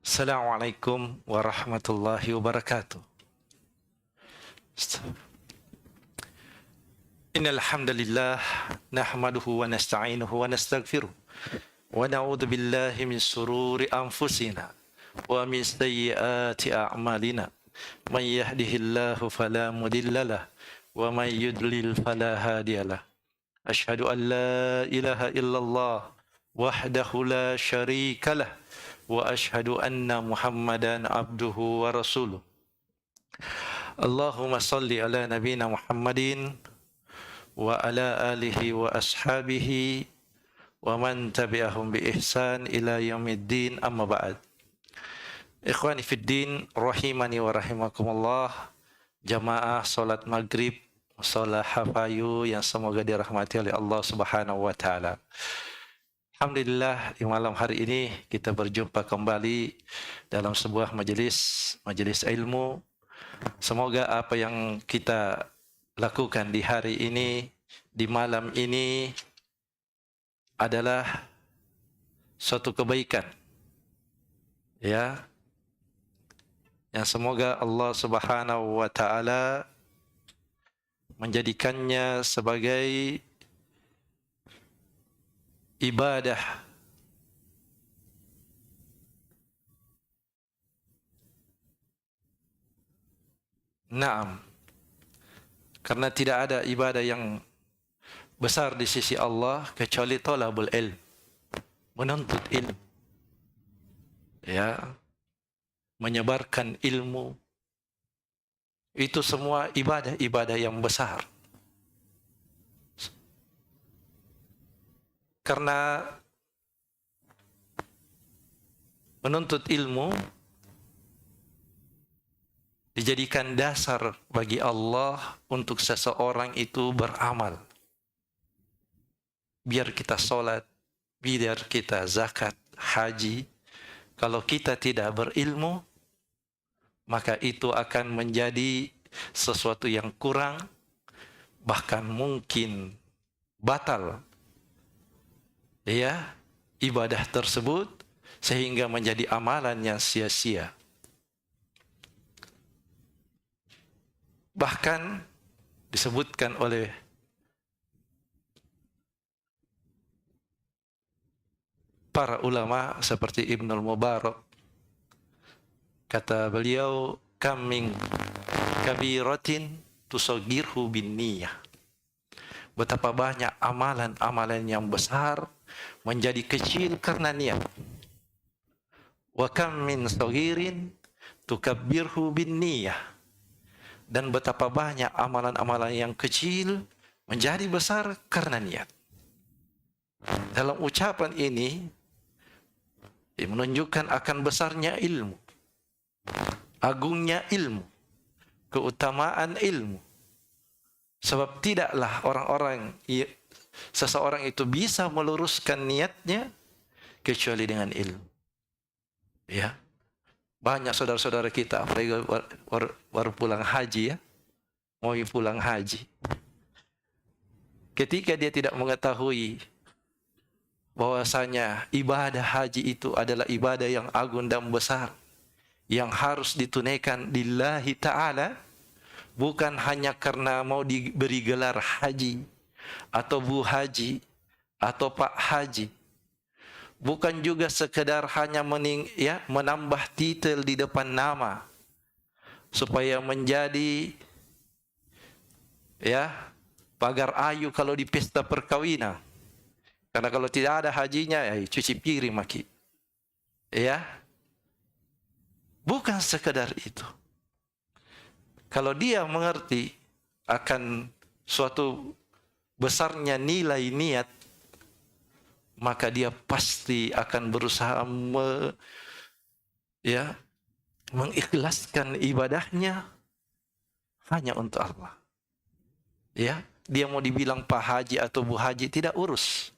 Assalamualaikum warahmatullahi wabarakatuh. Innal hamdalillah nahmaduhu wa nasta'inuhu wa nastaghfiruh wa na'udzu billahi min shururi anfusina wa min sayyiati a'malina. May yahdihillahu fala mudilla lahu wa may yudlil fala hadiyalah. Asyhadu an la ilaha illallah wahdahu la syarika lah wa asyhadu anna Muhammadan abduhu wa rasuluh. Allahumma salli ala nabina Muhammadin wa ala alihi wa ashabihi wa man tabi'ahum bi ihsan ila yaumiddin, amma ba'd. Ikhwani fid din, rahimani wa rahimakumullah. Jamaah salat maghrib, salat hafayu yang semoga dirahmati oleh Allah Subhanahu wa taala. Alhamdulillah, di malam hari ini kita berjumpa kembali dalam sebuah majelis ilmu. Semoga apa yang kita lakukan di hari ini, di malam ini adalah suatu kebaikan, ya, yang semoga Allah Subhanahu wa taala menjadikannya sebagai ibadah Naam, karena tidak ada ibadah yang besar di sisi Allah kecuali talabul ilm, menuntut ilmu, ya, menyebarkan ilmu. Itu semua ibadah-ibadah yang besar. Karena menuntut ilmu dijadikan dasar bagi Allah untuk seseorang itu beramal. Biar kita sholat, biar kita zakat, haji. Kalau kita tidak berilmu, maka itu akan menjadi sesuatu yang kurang, bahkan mungkin batal, ya, ibadah tersebut, sehingga menjadi amalan yang sia-sia. Bahkan disebutkan oleh para ulama seperti Ibnul Mubarak, kata beliau, kam min kabiratin tusagirhu bin niyah. Betapa banyak amalan-amalan yang besar menjadi kecil karena niat. Wa kam min sagirin tukabbirhu bin niyah. Dan betapa banyak amalan-amalan yang kecil menjadi besar karena niat. Dalam ucapan ini menunjukkan akan besarnya ilmu, agungnya ilmu, keutamaan ilmu. Sebab tidaklah seseorang itu bisa meluruskan niatnya kecuali dengan ilmu. Ya. Banyak saudara-saudara kita apalagi baru pulang haji, ya, mau pulang haji. Ketika dia tidak mengetahui bahwasanya ibadah haji itu adalah ibadah yang agung dan besar, yang harus ditunaikan lillahi ta'ala, bukan hanya karena mau diberi gelar haji, atau bu haji, atau pak haji. Bukan juga sekedar hanya menambah titel di depan nama supaya menjadi, ya, pagar ayu kalau di pesta perkawinan. Karena kalau tidak ada hajinya, ya, cuci piring maki. Ya. Bukan sekedar itu. Kalau dia mengerti akan suatu besarnya nilai niat, maka dia pasti akan berusaha mengikhlaskan ibadahnya hanya untuk Allah. Ya, dia mau dibilang Pak Haji atau Bu Haji tidak urus.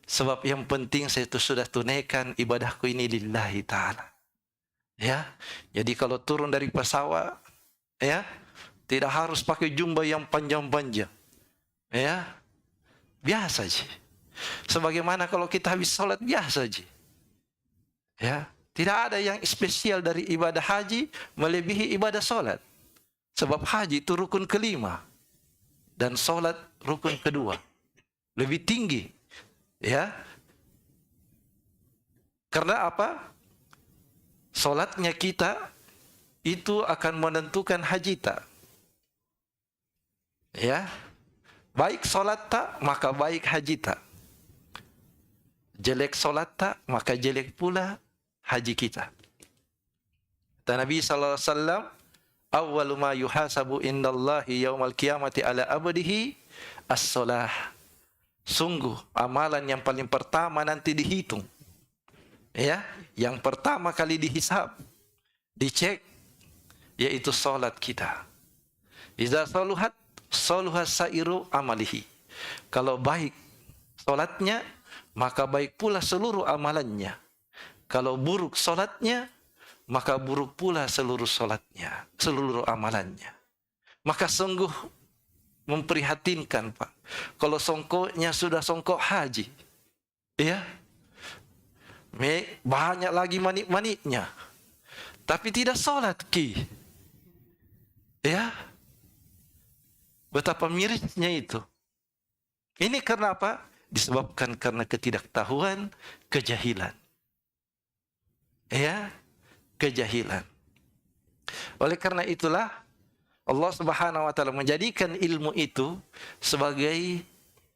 Sebab yang penting saya itu sudah tunaikan ibadahku ini lillahi ta'ala. Ya, jadi kalau turun dari pesawat, ya, tidak harus pakai jubah yang panjang-panjang. Ya, biasa aja. Sebagaimana kalau kita habis sholat biasa aja. Ya, Tidak ada yang spesial dari ibadah haji melebihi ibadah solat. Sebab haji itu rukun kelima dan solat rukun kedua. Lebih tinggi, ya. Karena apa? Solatnya kita itu akan menentukan haji tak. Ya, baik solat tak, maka baik haji tak. Jelek solat tak, maka jelek pula haji kita. Dan Nabi SAW, awwalu ma yuhasabu indallahi yaumal qiyamati ala abdihi as-salah. Sungguh amalan yang paling pertama nanti dihitung. Ya, yang pertama kali dihisab, dicek, yaitu salat kita. Iza saluhat saluhas sairu amalihi. Kalau baik salatnya, maka baik pula seluruh amalannya. Kalau buruk salatnya, maka buruk pula seluruh salatnya, seluruh amalannya. Maka sungguh memprihatinkan, Pak. Kalau songkoknya sudah songkok haji, ya, banyak lagi manik-maniknya, tapi tidak salat ki. Ya, betapa mirisnya itu. Ini karena apa? Disebabkan karena ketidaktahuan, kejahilan. Ya, kejahilan. Oleh karena itulah Allah Subhanahu wa taala menjadikan ilmu itu sebagai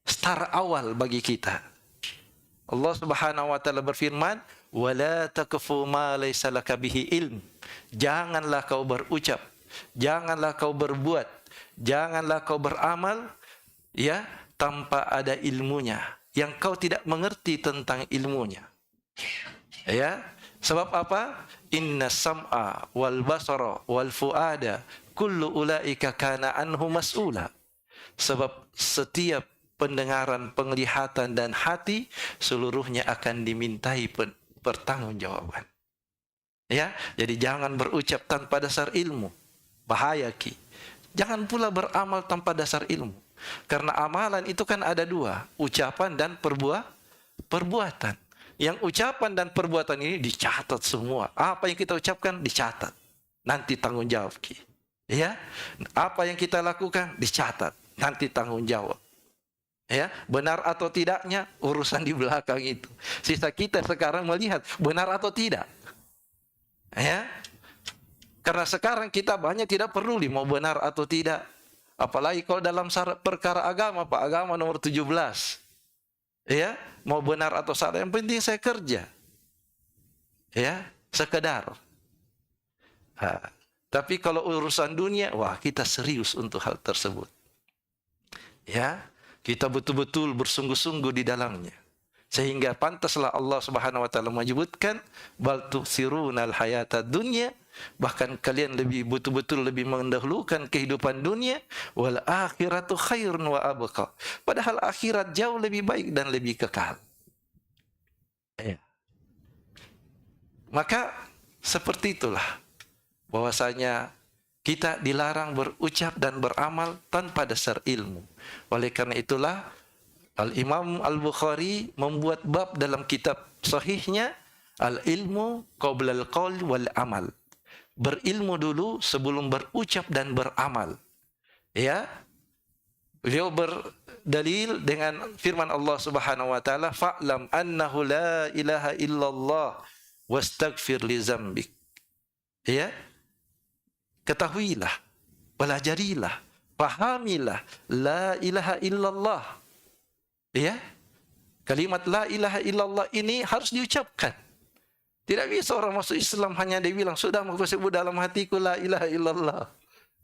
start awal bagi kita. Allah Subhanahu wa taala berfirman, "Wala taqfu ma laysa laka bihi ilm." Janganlah kau berucap, janganlah kau berbuat, janganlah kau beramal ya tanpa ada ilmunya, yang kau tidak mengerti tentang ilmunya. Ya, sebab apa? Inna sam'a wal basara wal fuada kullu ulaika kana anhu mas'ula. Sebab setiap pendengaran, penglihatan dan hati seluruhnya akan dimintai pertanggungjawaban. Ya, jadi jangan berucap tanpa dasar ilmu. Bahaya ki. Jangan pula beramal tanpa dasar ilmu. Karena amalan itu kan ada dua, ucapan dan perbuatan. Yang ucapan dan perbuatan ini dicatat semua. Apa yang kita ucapkan dicatat. Nanti tanggung jawab ki. Ya, apa yang kita lakukan dicatat. Nanti tanggung jawab. Ya, benar atau tidaknya urusan di belakang itu. Sisa kita sekarang melihat benar atau tidak. Ya, karena sekarang kita banyak tidak peduli mau benar atau tidak. Apalagi kalau dalam perkara agama, Pak, agama nomor 17. Ya, mau benar atau salah, yang penting saya kerja. Ya, sekedar. Tapi kalau urusan dunia, wah kita serius untuk hal tersebut. Ya, kita betul-betul bersungguh-sungguh di dalamnya. Sehingga pantaslah Allah Subhanahu wa taala menyebutkan bal tu'sirunal hayatad dunya, bahkan kalian betul-betul lebih mendahulukan kehidupan dunia, wal akhiratu khairun wa abqa. Padahal akhirat jauh lebih baik dan lebih kekal. Ya. Maka seperti itulah bahwasanya kita dilarang berucap dan beramal tanpa dasar ilmu. Oleh karena itulah Al-Imam Al-Bukhari membuat bab dalam kitab sahihnya, al-ilmu qabla al-qaul wal amal. Berilmu dulu sebelum berucap dan beramal. Ya. Beliau berdalil dengan firman Allah Subhanahu wa taala, "Fa'lam annahu la ilaha illallah wastaghfir li dzambik." Ya. Ketahuilah, pelajarilah, pahamilah la ilaha illallah. Ya, kalimat la ilaha illallah ini harus diucapkan. Tidak bisa orang masuk Islam hanya dia bilang sudah sebut dalam hatiku la ilaha illallah.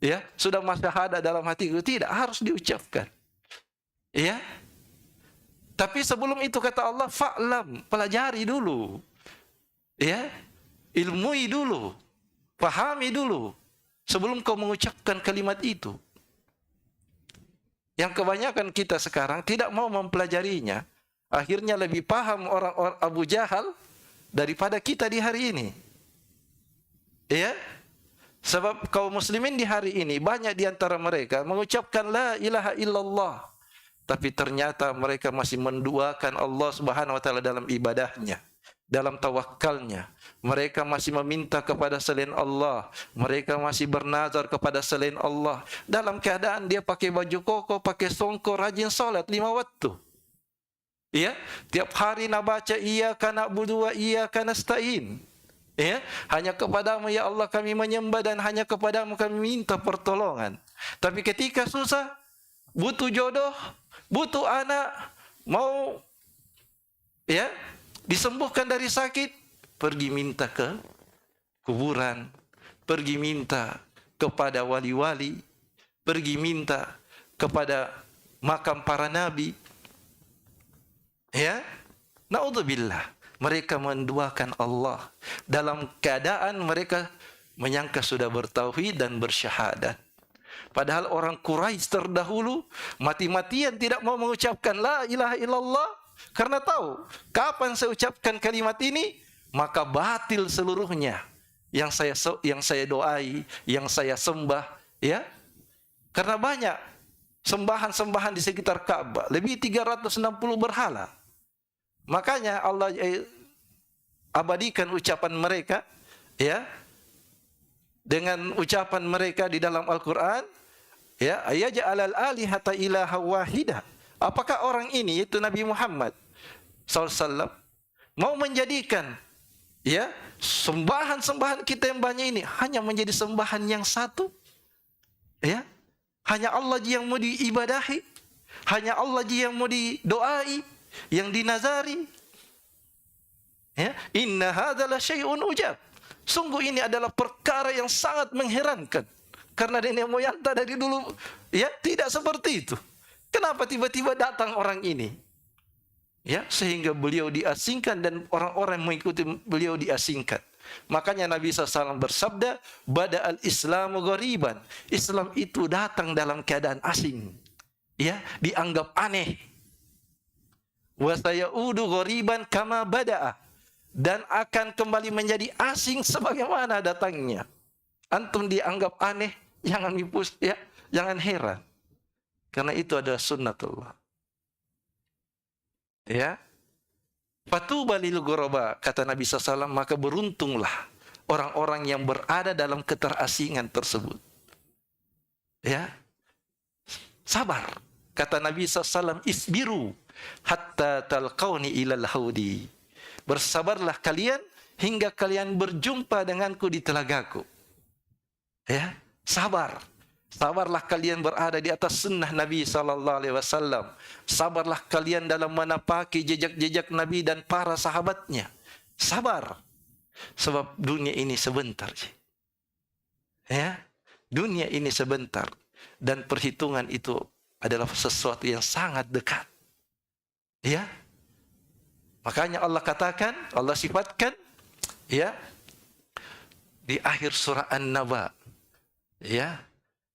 Ya, sudah masyahadah dalam hatiku. Tidak, harus diucapkan. Ya. Tapi sebelum itu kata Allah, fa'lam, pelajari dulu. Ya, ilmui dulu, pahami dulu sebelum kau mengucapkan kalimat itu. Yang kebanyakan kita sekarang tidak mau mempelajarinya. Akhirnya lebih paham orang-orang Abu Jahal daripada kita di hari ini. Ya? Sebab kaum muslimin di hari ini banyak di antara mereka mengucapkan la ilaha illallah, tapi ternyata mereka masih menduakan Allah Subhanahu wa taala dalam ibadahnya, dalam tawakalnya. Mereka masih meminta kepada selain Allah. Mereka masih bernazar kepada selain Allah. Dalam keadaan dia pakai baju koko, pakai songkok, rajin salat 5 waktu. Ya, tiap hari nak baca iyyaka na'budu wa iyyaka nasta'in. Ya, hanya kepadamu ya Allah kami menyembah dan hanya kepadamu kami minta pertolongan. Tapi ketika susah, butuh jodoh, butuh anak, mau ya disembuhkan dari sakit, pergi minta ke kuburan, pergi minta kepada wali-wali, pergi minta kepada makam para nabi. Ya, naudzubillah. Mereka menduakan Allah dalam keadaan mereka menyangka sudah bertauhid dan bersyahadat. Padahal orang Quraisy terdahulu mati-matian tidak mau mengucapkan la ilaha illallah karena tahu kapan saya ucapkan kalimat ini maka batil seluruhnya yang saya doai, yang saya sembah, ya. Karena banyak sembahan-sembahan di sekitar Ka'bah, lebih 360 berhala. Makanya Allah abadikan ucapan mereka, ya, dengan ucapan mereka di dalam Al-Quran, ya, ayaj'alal alihata ilaha wahida. Apakah orang ini, yaitu Nabi Muhammad SAW, mau menjadikan, ya, sembahan-sembahan kita yang banyak ini hanya menjadi sembahan yang satu? Ya, hanya Allah yang mau diibadahi, hanya Allah yang mau didoai, yang dinazari. Ya, inna hadza la syai'un ujab. Sungguh ini adalah perkara yang sangat mengherankan. Karena nenek moyang dari dulu ya tidak seperti itu. Kenapa tiba-tiba datang orang ini? Ya, sehingga beliau diasingkan dan orang-orang yang mengikuti beliau diasingkan. Makanya Nabi SAW bersabda, bada'al islamu ghariban. Islam itu datang dalam keadaan asing. Ya, dianggap aneh. Wa sayaudu ghariban kama bada'a. Dan akan kembali menjadi asing sebagaimana datangnya. Antum dianggap aneh, jangan mipus, ya, jangan heran. Karena itu adalah sunnatullah. Ya. Fatuba lil ghuraba, kata Nabi SAW, maka beruntunglah orang-orang yang berada dalam keterasingan tersebut. Ya. Sabar. Kata Nabi SAW, isbiru hatta talqauni ilal haudi. Bersabarlah kalian hingga kalian berjumpa denganku di telagaku. Ya, sabar. Sabarlah kalian berada di atas sunnah Nabi SAW. Sabarlah kalian dalam menapaki jejak-jejak Nabi dan para sahabatnya. Sabar. Sebab dunia ini sebentar. Ya, dunia ini sebentar. Dan perhitungan itu adalah sesuatu yang sangat dekat. Ya. Makanya Allah katakan, Allah sifatkan, ya, di akhir surah An-Naba, ya,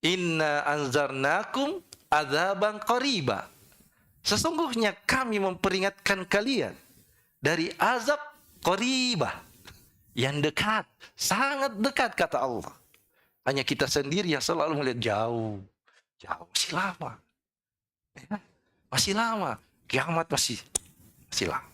inna anzarnakum adzaban qariba. Sesungguhnya kami memperingatkan kalian dari azab qaribah, yang dekat, sangat dekat, kata Allah. Hanya kita sendiri yang selalu melihat jauh, masih lama, ya, masih lama, kiamat masih lama.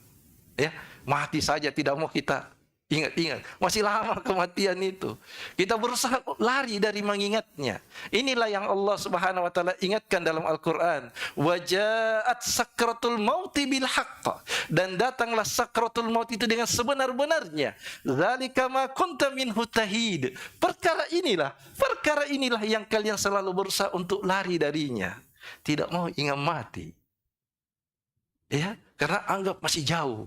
Ya, mati saja tidak mau kita ingat-ingat. Masih lama kematian itu. Kita berusaha lari dari mengingatnya. Inilah yang Allah Subhanahu wa taala ingatkan dalam Al-Qur'an. Waja'at sakratul mauti bil haqq. Dan datanglah sakratul maut itu dengan sebenar-benarnya. Dzalika ma kunta minhu tahid. Perkara inilah yang kalian selalu berusaha untuk lari darinya. Tidak mau ingat mati. Ya, karena anggap masih jauh.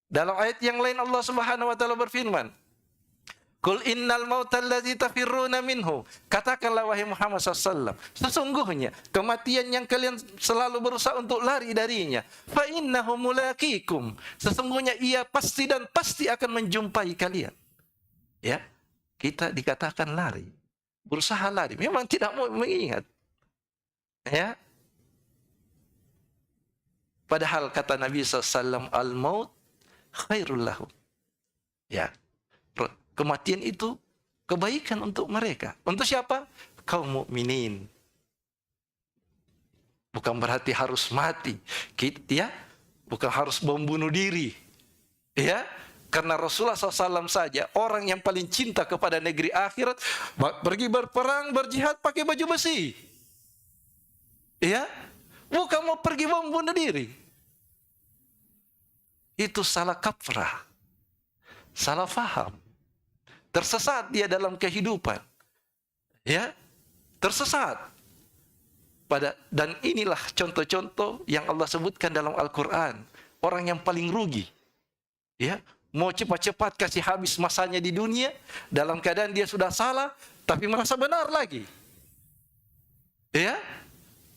Dalam ayat yang lain Allah Subhanahu wa taala berfirman, "Qul innal mautal ladzi tafirruna minhu." Katakanlah wahai Muhammad sallallahu, sesungguhnya kematian yang kalian selalu berusaha untuk lari darinya, fa innahu mulaqikum. Sesungguhnya ia pasti dan pasti akan menjumpai kalian. Ya, kita dikatakan lari, berusaha lari, memang tidak mau mengingat. Ya. Padahal kata Nabi SAW, al-maut khairul lahum. Ya. Kematian itu kebaikan untuk mereka. Untuk siapa? Kaum mukminin. Bukan berarti harus mati. Ya. bukan harus bom bunuh diri. Ya, karena Rasulullah SAW saja orang yang paling cinta kepada negeri akhirat, pergi berperang, berjihad pakai baju besi. Ya, bukan mau pergi bom bunuh diri. Itu salah kaprah, salah faham, tersesat dia dalam kehidupan. Ya, tersesat. Dan inilah contoh-contoh yang Allah sebutkan dalam Al-Quran. Orang yang paling rugi. Ya, mau cepat-cepat kasih habis masanya di dunia, dalam keadaan dia sudah salah, tapi merasa benar lagi. Ya,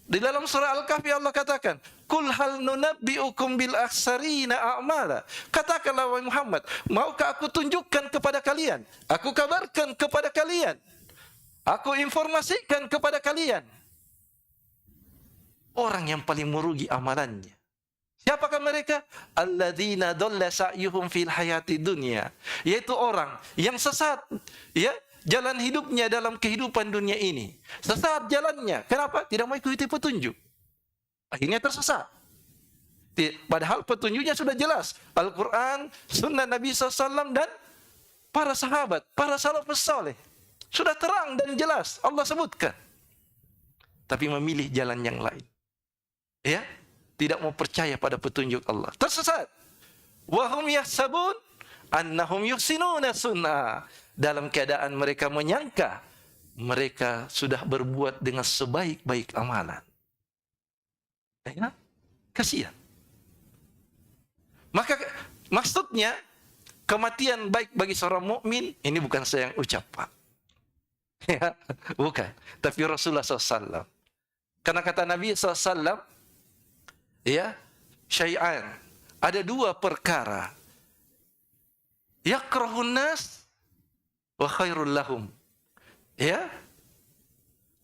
di dalam surah Al-Kahfi Allah katakan, Kul hal nunabbi'ukum bil aksarina a'mala. Katakanlah wahai Muhammad, maukah aku tunjukkan kepada kalian, aku kabarkan kepada kalian, aku informasikan kepada kalian orang yang paling merugi amalannya. Siapakah mereka? Alladzina dhalla sa'yuhum fil hayati dunya. Yaitu orang yang sesat, ya, jalan hidupnya dalam kehidupan dunia ini. Sesat jalannya. Kenapa? Tidak mau ikuti petunjuk. Akhirnya tersesat. Padahal petunjuknya sudah jelas. Al-Quran, sunnah Nabi SAW, dan para sahabat, para salafus saleh. Sudah terang dan jelas. Allah sebutkan. Tapi memilih jalan yang lain. Ya, tidak mau percaya pada petunjuk Allah. Tersesat. Wahum yahsabun annahum yuhsinuna sunnah. Dalam keadaan mereka menyangka mereka sudah berbuat dengan sebaik-baik amalan. Ya, kasihan. Maka maksudnya kematian baik bagi seorang mukmin ini bukan saya yang ucap, Pak. Ya, bukan. Tapi Rasulullah SAW. Karena kata Nabi SAW, ya, syai'an, ada dua perkara, yakrahun nas wa khairul lahum. Ya,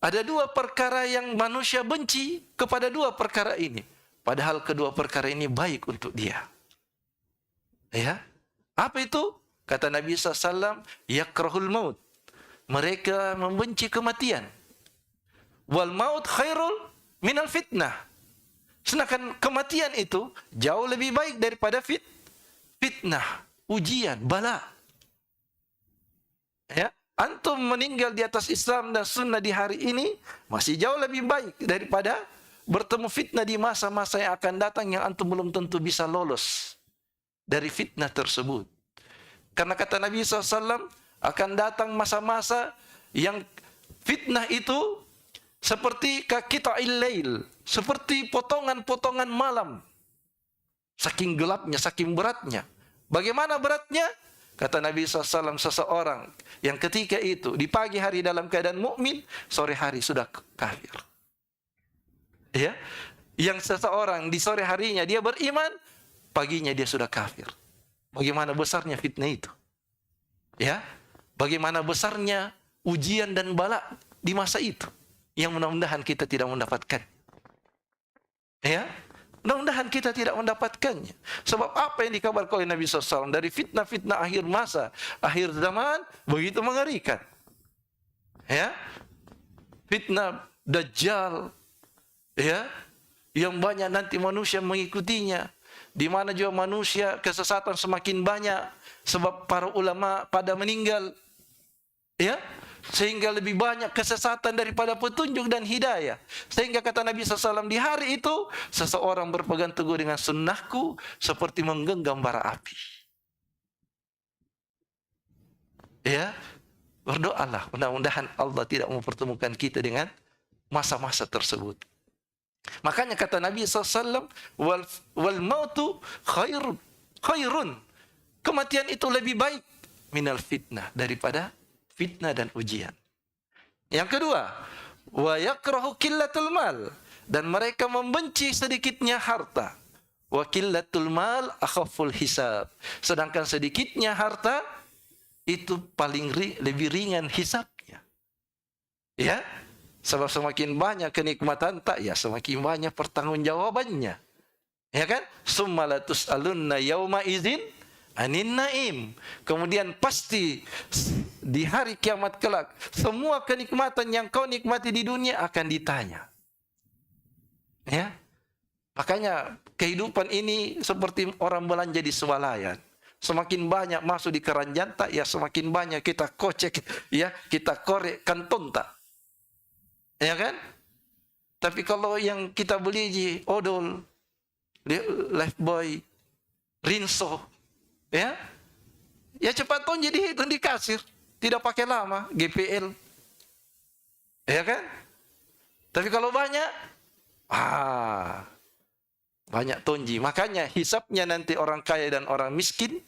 ada dua perkara yang manusia benci kepada dua perkara ini, padahal kedua perkara ini baik untuk dia. Ya, apa itu? Kata Nabi SAW, yakrahul maut, mereka membenci kematian. Wal maut khairul minal fitnah. Sedangkan kematian itu jauh lebih baik daripada fitnah, ujian, bala. Ya, antum meninggal di atas Islam dan sunnah di hari ini masih jauh lebih baik daripada bertemu fitnah di masa-masa yang akan datang yang antum belum tentu bisa lolos dari fitnah tersebut. Karena kata Nabi SAW, akan datang masa-masa yang fitnah itu seperti qita'il lail, seperti potongan-potongan malam. Saking gelapnya, saking beratnya. Bagaimana beratnya? Kata Nabi SAW, seseorang yang ketika itu di pagi hari dalam keadaan mukmin, sore hari sudah kafir. Ya, yang seseorang di sore harinya dia beriman, paginya dia sudah kafir. Bagaimana besarnya fitnah itu? Ya, bagaimana besarnya ujian dan bala di masa itu? Yang mudah-mudahan kita tidak mendapatkan. Ya, mudah-mudahan kita tidak mendapatkannya. Sebab apa yang dikabarkan oleh Nabi SAW dari fitnah-fitnah akhir masa, akhir zaman, begitu mengerikan. Ya, fitnah Dajjal, ya, yang banyak nanti manusia mengikutinya, di mana juga manusia kesesatan semakin banyak, sebab para ulama pada meninggal, ya, sehingga lebih banyak kesesatan daripada petunjuk dan hidayah. Sehingga kata Nabi SAW, di hari itu seseorang berpegang teguh dengan sunnahku seperti menggenggam bara api. Ya, berdoalah mudah-mudahan Allah tidak mempertemukan kita dengan masa-masa tersebut. Makanya kata Nabi SAW, wal mautu khairun. Kematian itu lebih baik minal fitnah, daripada fitnah dan ujian. Yang kedua, wa yakrahu qillatul mal, dan mereka membenci sedikitnya harta. Wa qillatul mal akhaful hisab, sedangkan sedikitnya harta itu paling lebih ringan hisabnya. Ya, sebab semakin banyak kenikmatan tak, ya semakin banyak pertanggungjawabannya. Ya kan? Summa latus'alunna yauma idzin anin naim. Kemudian pasti di hari kiamat kelak semua kenikmatan yang kau nikmati di dunia akan ditanya. Ya. Makanya kehidupan ini seperti orang belanja di swalayan. Semakin banyak masuk di keranjang tak, ya semakin banyak kita kocek, ya kita korek kantong tak, ya kan? Tapi kalau yang kita beli di odol, Lifebuoy, Rinso, ya, ya cepat tuh jadi hitung di kasir, tidak pakai lama, GPL, ya kan? Tapi kalau banyak, banyak tonji. Makanya hisapnya nanti orang kaya dan orang miskin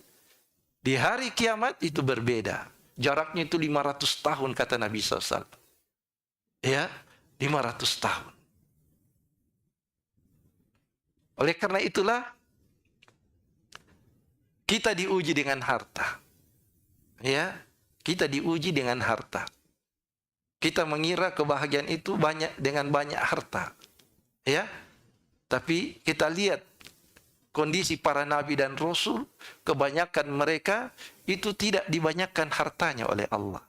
di hari kiamat itu berbeda. Jaraknya itu 500 tahun kata Nabi SAW. Ya, 500 tahun. Oleh karena itulah kita diuji dengan harta. Ya, kita diuji dengan harta. Kita mengira kebahagiaan itu banyak dengan banyak harta. Ya. Tapi kita lihat kondisi para nabi dan rasul, kebanyakan mereka itu tidak dibanyakan hartanya oleh Allah.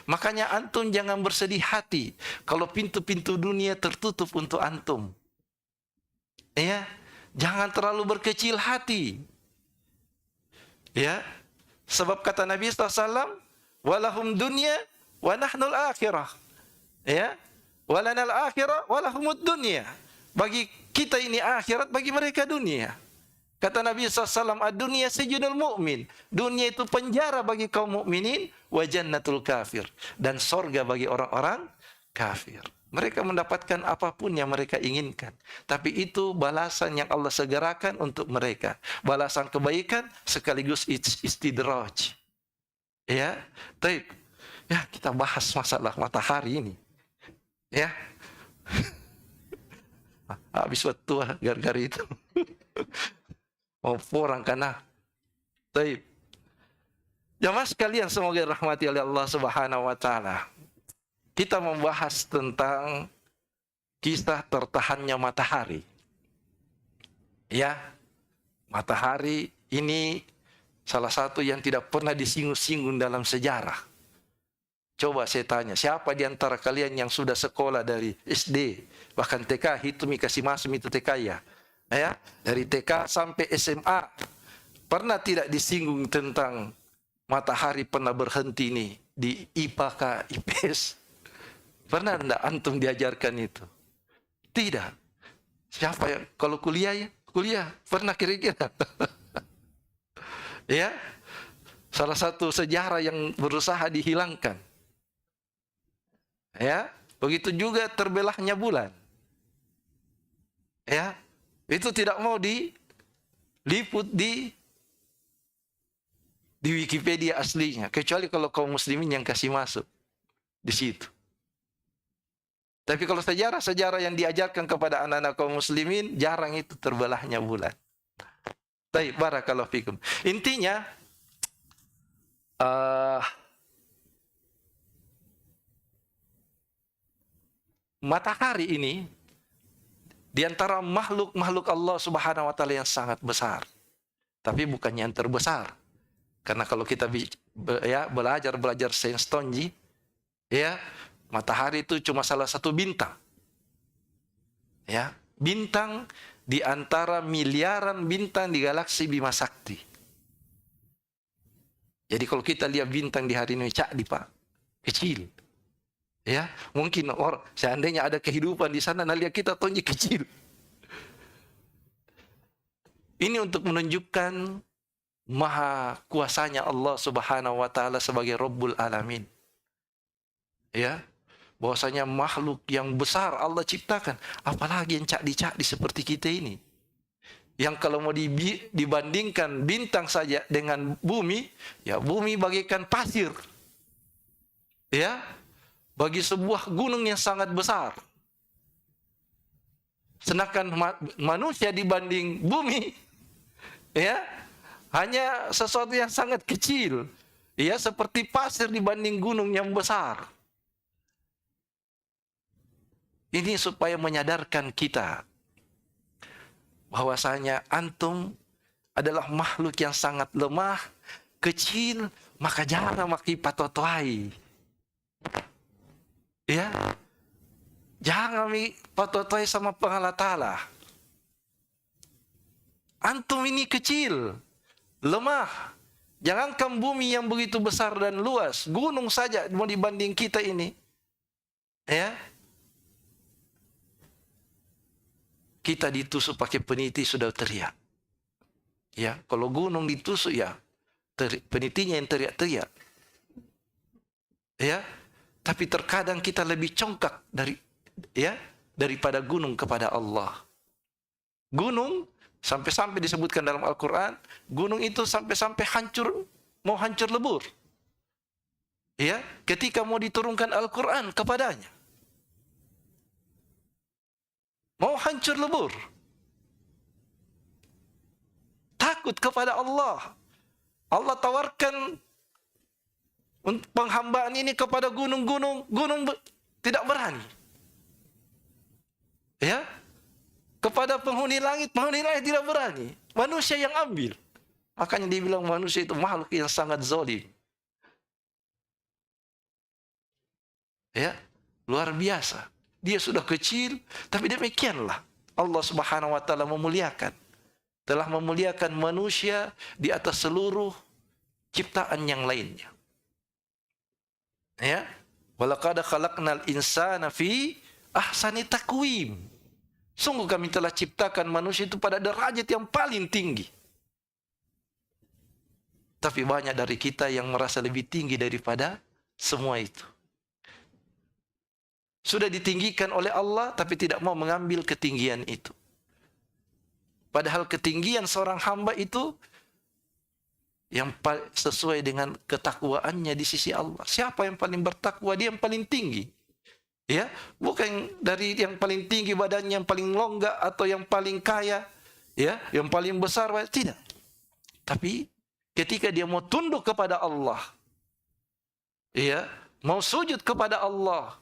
Makanya antum jangan bersedih hati kalau pintu-pintu dunia tertutup untuk antum. Ya, jangan terlalu berkecil hati. Ya, sebab kata Nabi SAW, walahum dunya wa nahnul akhirah. Ya, walanal akhirah walahumud dunya. Bagi kita ini akhirat, bagi mereka dunia. Kata Nabi SAW, ad-dunya sijnul mu'min. Dunia itu penjara bagi kaum mukminin, wa jannatul kafir. Dan sorga bagi orang-orang kafir. Mereka mendapatkan apapun yang mereka inginkan. Tapi itu balasan yang Allah segerakan untuk mereka. Balasan kebaikan sekaligus istidraj. Ya, taib. Ya, kita bahas masalah matahari ini. Ya. Habis waktu gara-gara itu. Mau porang karena. Taib. Jamaah sekalian semoga dirahmati oleh Allah Subhanahu wa taala. Kita membahas tentang kisah tertahannya matahari. Ya. Matahari ini salah satu yang tidak pernah disinggung-singgung dalam sejarah. Coba saya tanya, siapa di antara kalian yang sudah sekolah dari SD, bahkan TK, hitumi kasih masuk itu TK ya? Ya, dari TK sampai SMA, pernah tidak disinggung tentang matahari pernah berhenti nih di IPA kah, IPS? Pernah enggak antum diajarkan itu? Tidak. Siapa yang kalau kuliah ya? Kuliah pernah kira-kira? Ya, salah satu sejarah yang berusaha dihilangkan. Ya, begitu juga terbelahnya bulan. Ya, itu tidak mau diliput di Wikipedia aslinya, kecuali kalau kaum muslimin yang kasih masuk di situ. Tapi kalau sejarah-sejarah yang diajarkan kepada anak-anak kaum muslimin, jarang itu terbelahnya bulan. Baik, barakallahu fikum. Intinya, matahari ini di antara makhluk-makhluk Allah Subhanahu wa taala yang sangat besar. Tapi bukan yang terbesar. Karena kalau kita belajar sains tonji, ya, matahari itu cuma salah satu bintang. Ya, bintang di antara miliaran bintang di galaksi Bima Sakti. Jadi kalau kita lihat bintang di hari ini, Pak, kecil. Ya, mungkin seandainya ada kehidupan di sana, lihat kita tonji kecil. Ini untuk menunjukkan maha kuasanya Allah Subhanahu wa taala sebagai Rabbul Alamin. Ya, bahwasanya makhluk yang besar Allah ciptakan, apalagi yang cakdi-cakdi seperti kita ini. Yang kalau mau dibandingkan bintang saja dengan bumi, ya bumi bagaikan pasir. Ya, bagi sebuah gunung yang sangat besar. Sedangkan manusia dibanding bumi, ya, hanya sesuatu yang sangat kecil. Ya, seperti pasir dibanding gunung yang besar. Ini supaya menyadarkan kita bahwasanya antum adalah makhluk yang sangat lemah, kecil, maka jangan maki patotoai. Ya, jangan patotoai sama Allah Ta'ala. Antum ini kecil, lemah. Jangankan bumi yang begitu besar dan luas, gunung saja mau dibanding kita ini. Ya. Kita ditusuk pakai peniti sudah teriak. Ya, kalau gunung ditusuk ya penitinya yang teriak-teriak. Ya. Tapi terkadang kita lebih congkak daripada gunung kepada Allah. Gunung sampai-sampai disebutkan dalam Al-Quran, gunung itu sampai-sampai mau hancur lebur. Ya, ketika mau diturunkan Al-Quran kepadanya. Mau hancur lebur. Takut kepada Allah. Allah tawarkan penghambaan ini kepada gunung-gunung, tidak berani. Ya, kepada penghuni langit tidak berani. Manusia yang ambil. Makanya dibilang manusia itu makhluk yang sangat zalim. Ya, luar biasa. Dia sudah kecil, tapi demikianlah Allah Subhanahu wa taala memuliakan. Telah memuliakan manusia di atas seluruh ciptaan yang lainnya. Ya, walaqad khalaqnal insana fi ahsani taqwim. Sungguh kami telah ciptakan manusia itu pada derajat yang paling tinggi. Tapi banyak dari kita yang merasa lebih tinggi daripada semua itu. Sudah ditinggikan oleh Allah, tapi tidak mau mengambil ketinggian itu. Padahal ketinggian seorang hamba itu yang sesuai dengan ketakwaannya di sisi Allah. Siapa yang paling bertakwa, dia yang paling tinggi. Ya, bukan dari yang paling tinggi badannya, yang paling longga atau yang paling kaya, ya, yang paling besar, tidak. Tapi ketika dia mau tunduk kepada Allah, ya, mau sujud kepada Allah,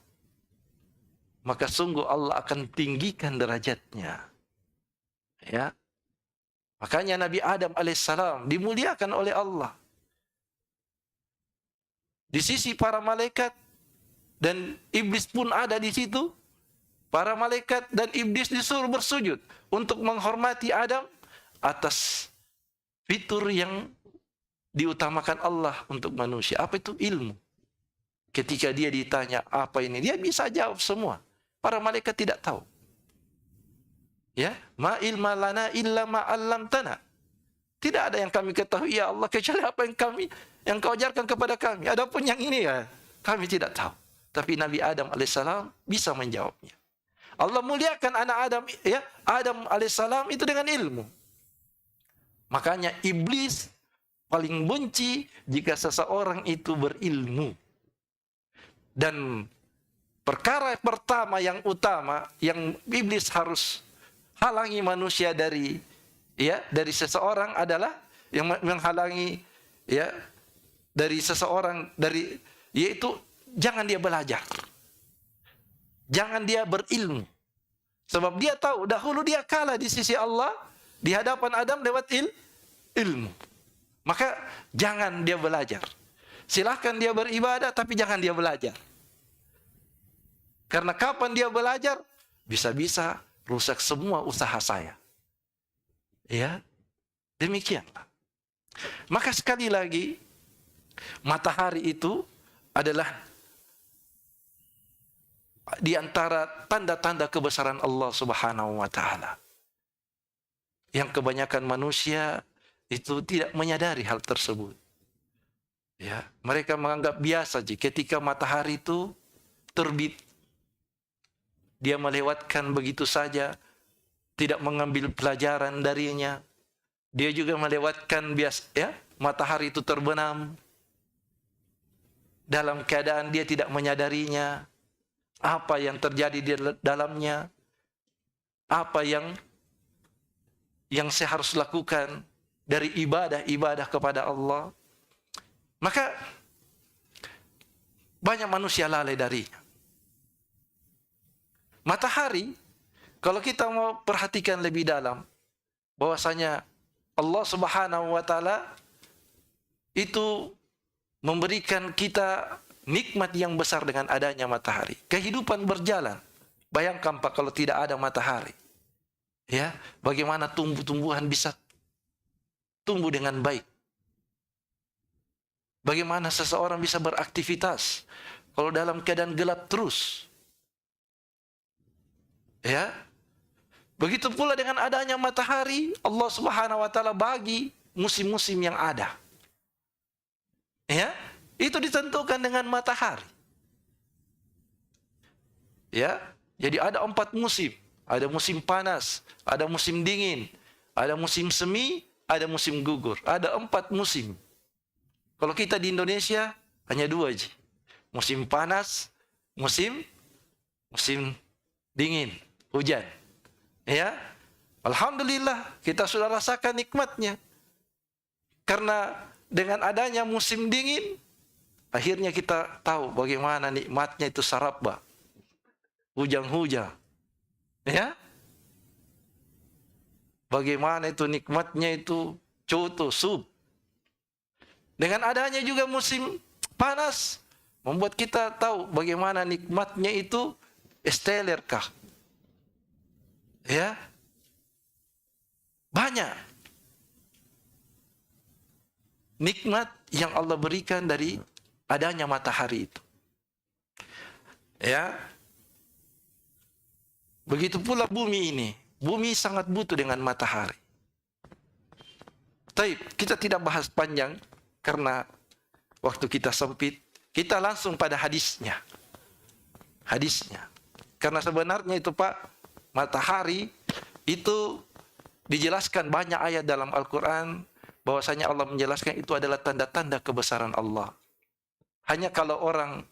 maka sungguh Allah akan tinggikan derajatnya. Ya. Makanya Nabi Adam alaihissalam dimuliakan oleh Allah. Di sisi para malaikat dan iblis pun ada di situ. Para malaikat dan iblis disuruh bersujud untuk menghormati Adam atas fitur yang diutamakan Allah untuk manusia. Apa itu? Ilmu. Ketika dia ditanya apa ini, dia bisa jawab semua. Para malaikat tidak tahu. Ya, ma ilma lana illa ma 'allamtana. Tidak ada yang kami ketahui ya Allah kecuali apa yang kau ajarkan kepada kami. Adapun yang ini ya kami tidak tahu. Tapi Nabi Adam alaihissalam bisa menjawabnya. Allah muliakan anak Adam, ya, Adam alaihissalam itu dengan ilmu. Makanya iblis paling benci jika seseorang itu berilmu. Dan perkara pertama yang utama yang iblis harus halangi manusia dari seseorang adalah yang menghalangi dari seseorang yaitu jangan dia belajar. Jangan dia berilmu. Sebab dia tahu dahulu dia kalah di sisi Allah di hadapan Adam lewat ilmu. Maka jangan dia belajar. Silahkan dia beribadah tapi jangan dia belajar. Karena kapan dia belajar, bisa-bisa rusak semua usaha saya. Ya, demikianlah. Maka sekali lagi, matahari itu adalah di antara tanda-tanda kebesaran Allah Subhanahu wa taala. Yang kebanyakan manusia itu tidak menyadari hal tersebut. Ya, mereka menganggap biasa ketika matahari itu terbit. Dia melewatkan begitu saja, tidak mengambil pelajaran darinya. Dia juga melewatkan matahari itu terbenam dalam keadaan dia tidak menyadarinya. Apa yang terjadi di dalamnya, apa yang saya harus lakukan dari ibadah kepada Allah. Maka banyak manusia lalai darinya. Matahari, kalau kita mau perhatikan lebih dalam, bahwasanya Allah Subhanahu wa taala itu memberikan kita nikmat yang besar dengan adanya matahari. Kehidupan berjalan. Bayangkan Pak kalau tidak ada matahari. Ya, bagaimana tumbuh-tumbuhan bisa tumbuh dengan baik. Bagaimana seseorang bisa beraktivitas kalau dalam keadaan gelap terus? Ya. Begitu pula dengan adanya matahari, Allah Subhanahu wa taala bagi musim-musim yang ada. Ya, itu ditentukan dengan matahari. Ya, jadi ada 4 musim. Ada musim panas, ada musim dingin, ada musim semi, ada musim gugur. Ada 4 musim. Kalau kita di Indonesia hanya 2 aja. Musim panas, musim dingin, hujan. Ya, alhamdulillah kita sudah rasakan nikmatnya. Karena dengan adanya musim dingin, akhirnya kita tahu bagaimana nikmatnya itu saraba. Hujan-hujan. Ya. Bagaimana itu nikmatnya itu coto, sup. Dengan adanya juga musim panas, membuat kita tahu bagaimana nikmatnya itu estelerkah. Ya. Banyak nikmat yang Allah berikan dari adanya matahari itu. Ya. Begitu pula bumi ini. Bumi sangat butuh dengan matahari. Taib, kita tidak bahas panjang karena waktu kita sempit. Kita langsung pada hadisnya. Hadisnya. Karena sebenarnya itu Pak, matahari itu dijelaskan banyak ayat dalam Al-Quran, bahwasanya Allah menjelaskan itu adalah tanda-tanda kebesaran Allah. Hanya kalau orang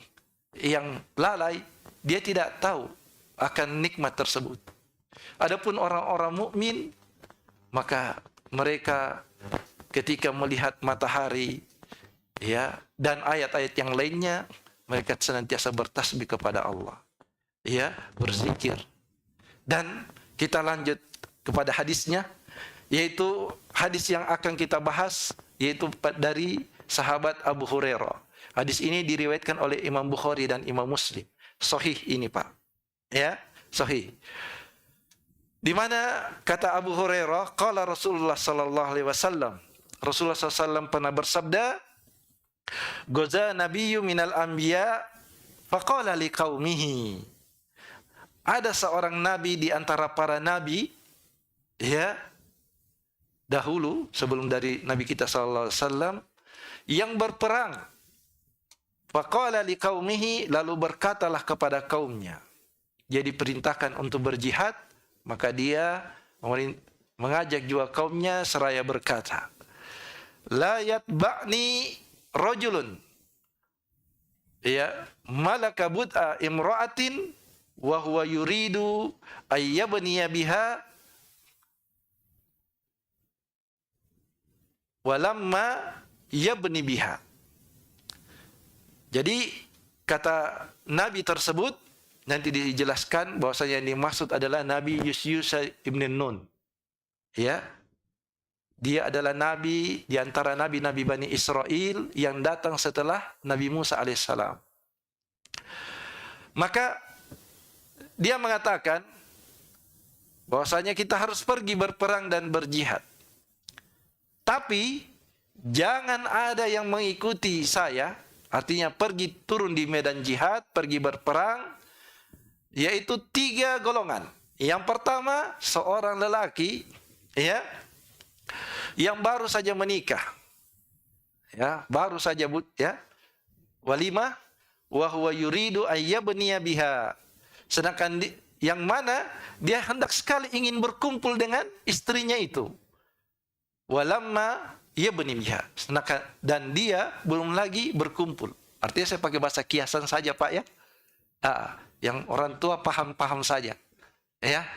yang lalai, dia tidak tahu akan nikmat tersebut. Adapun orang-orang mukmin, maka mereka ketika melihat matahari, ya, dan ayat-ayat yang lainnya, mereka senantiasa bertasbih kepada Allah, ya, berzikir. Dan kita lanjut kepada hadisnya, yaitu hadis yang akan kita bahas, yaitu dari sahabat Abu Hurairah. Hadis ini diriwayatkan oleh Imam Bukhari dan Imam Muslim. Sahih ini Pak. Ya, sahih. Di mana kata Abu Hurairah, qala Rasulullah sallallahu alaihi wasallam. Rasulullah sallallahu pernah bersabda, "Goza nabiyyu minal anbiya faqala liqaumihi." Ada seorang nabi di antara para nabi, ya, dahulu sebelum dari nabi kita sallallahu alaihi wasallam, yang berperang. Faqala liqaumihi, lalu berkatalah kepada kaumnya. Dia diperintahkan untuk berjihad, maka dia mengajak juga kaumnya seraya berkata, la yatba'ni rajulun, ya, malaka bud'a imra'atin wa huwa yuridu ayyabniya biha walamma yabni biha. Jadi kata nabi tersebut nanti dijelaskan bahwasanya yang dimaksud adalah Nabi Yusha ibn Nun. Ya. Dia adalah nabi di antara nabi-nabi Bani Israel yang datang setelah Nabi Musa alaihissalam. Maka dia mengatakan bahwasanya kita harus pergi berperang dan berjihad. Tapi jangan ada yang mengikuti saya, artinya pergi turun di medan jihad, pergi berperang, yaitu 3 golongan. Yang pertama, seorang lelaki, ya, yang baru saja menikah, ya, baru saja ya, walimah, wa huwa yuridu ayyabniya biha. Sedangkan yang mana dia hendak sekali ingin berkumpul dengan istrinya itu. Walamma yabni biha. Sedangkan dan dia belum lagi berkumpul. Artinya saya pakai bahasa kiasan saja Pak ya. Yang orang tua paham-paham saja. Ya.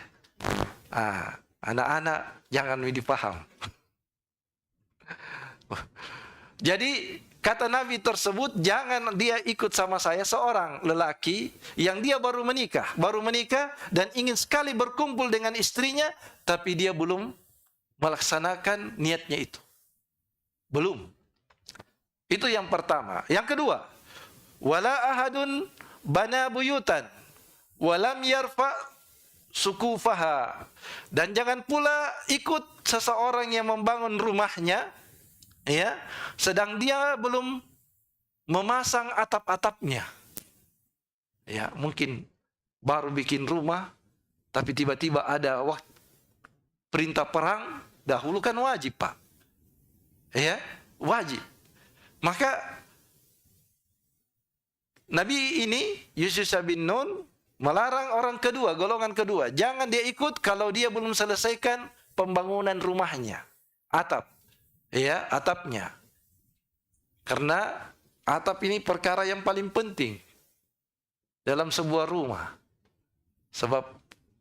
Anak-anak jangan dipaham. Jadi kata Nabi tersebut, jangan dia ikut sama saya seorang lelaki yang dia baru menikah dan ingin sekali berkumpul dengan istrinya, tapi dia belum melaksanakan niatnya itu. Belum. Itu yang pertama. Yang kedua, wala ahadun bana buyutan walam yarfa sukufaha, dan jangan pula ikut seseorang yang membangun rumahnya, ya, sedang dia belum memasang atap-atapnya. Ya, mungkin baru bikin rumah, tapi tiba-tiba ada perintah perang, dahulu kan wajib, Pak. Ya, wajib. Maka Nabi ini, Yusuf bin Nun, melarang orang kedua, golongan kedua, jangan dia ikut kalau dia belum selesaikan pembangunan rumahnya, atap, ya, atapnya. Karena atap ini perkara yang paling penting dalam sebuah rumah. Sebab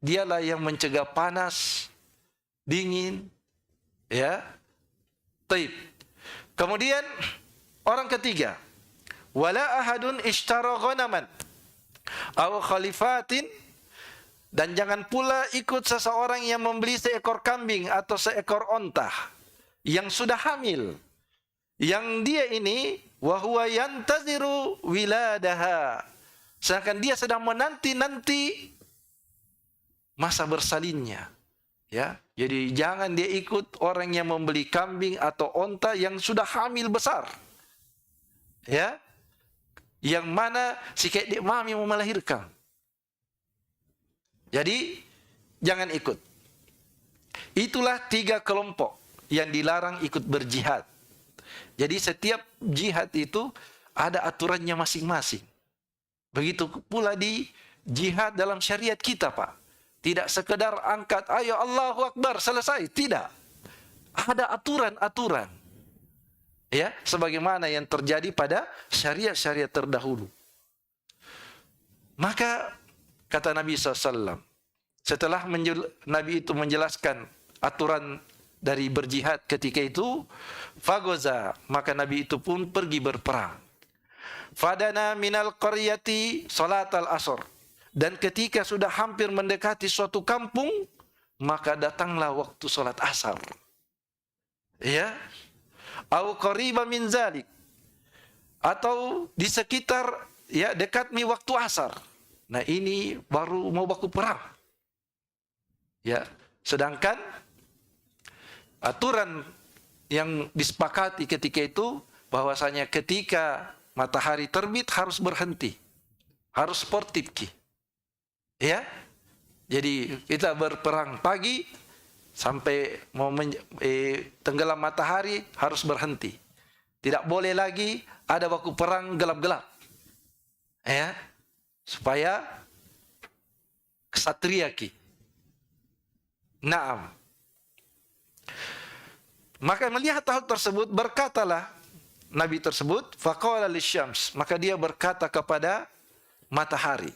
dialah yang mencegah panas, dingin, ya. Taib. Kemudian orang ketiga, wala ahadun ishtara ghanaman aw khalifatin, dan jangan pula ikut seseorang yang membeli seekor kambing atau seekor onta yang sudah hamil, yang dia ini wa huwa yantaziru wiladaha, sedangkan dia sedang menanti-nanti masa bersalinnya. Ya, jadi jangan dia ikut orang yang membeli kambing atau onta yang sudah hamil besar. Ya, yang mana si kayak mami mau melahirkan. Jadi jangan ikut. Itulah 3 kelompok yang dilarang ikut berjihad. Jadi setiap jihad itu ada aturannya masing-masing. Begitu pula di jihad dalam syariat kita, Pak. Tidak sekedar angkat, ayo Allahu Akbar, selesai. Tidak. Ada aturan-aturan. Ya, sebagaimana yang terjadi pada syariat-syariat terdahulu. Maka kata Nabi SAW, setelah Nabi itu menjelaskan aturan dari berjihad ketika itu, fagoza, maka Nabi itu pun pergi berperang. Fadana minal qaryati salatal asr, dan ketika sudah hampir mendekati suatu kampung, maka datanglah waktu salat asar. Ya, au qariba min zalik, atau di sekitar, ya, dekat waktu asar. Nah, ini baru mau baku perang. Ya, sedangkan aturan yang disepakati ketika itu bahwasanya ketika matahari terbit harus berhenti, harus sportif ki. Ya, jadi kita berperang pagi sampai mau tenggelam matahari harus berhenti. Tidak boleh lagi ada waktu perang gelap-gelap. Ya, supaya kesatria ki. Naam. Maka melihat hal tersebut, berkatalah Nabi tersebut, faqala lisyams, maka dia berkata kepada matahari,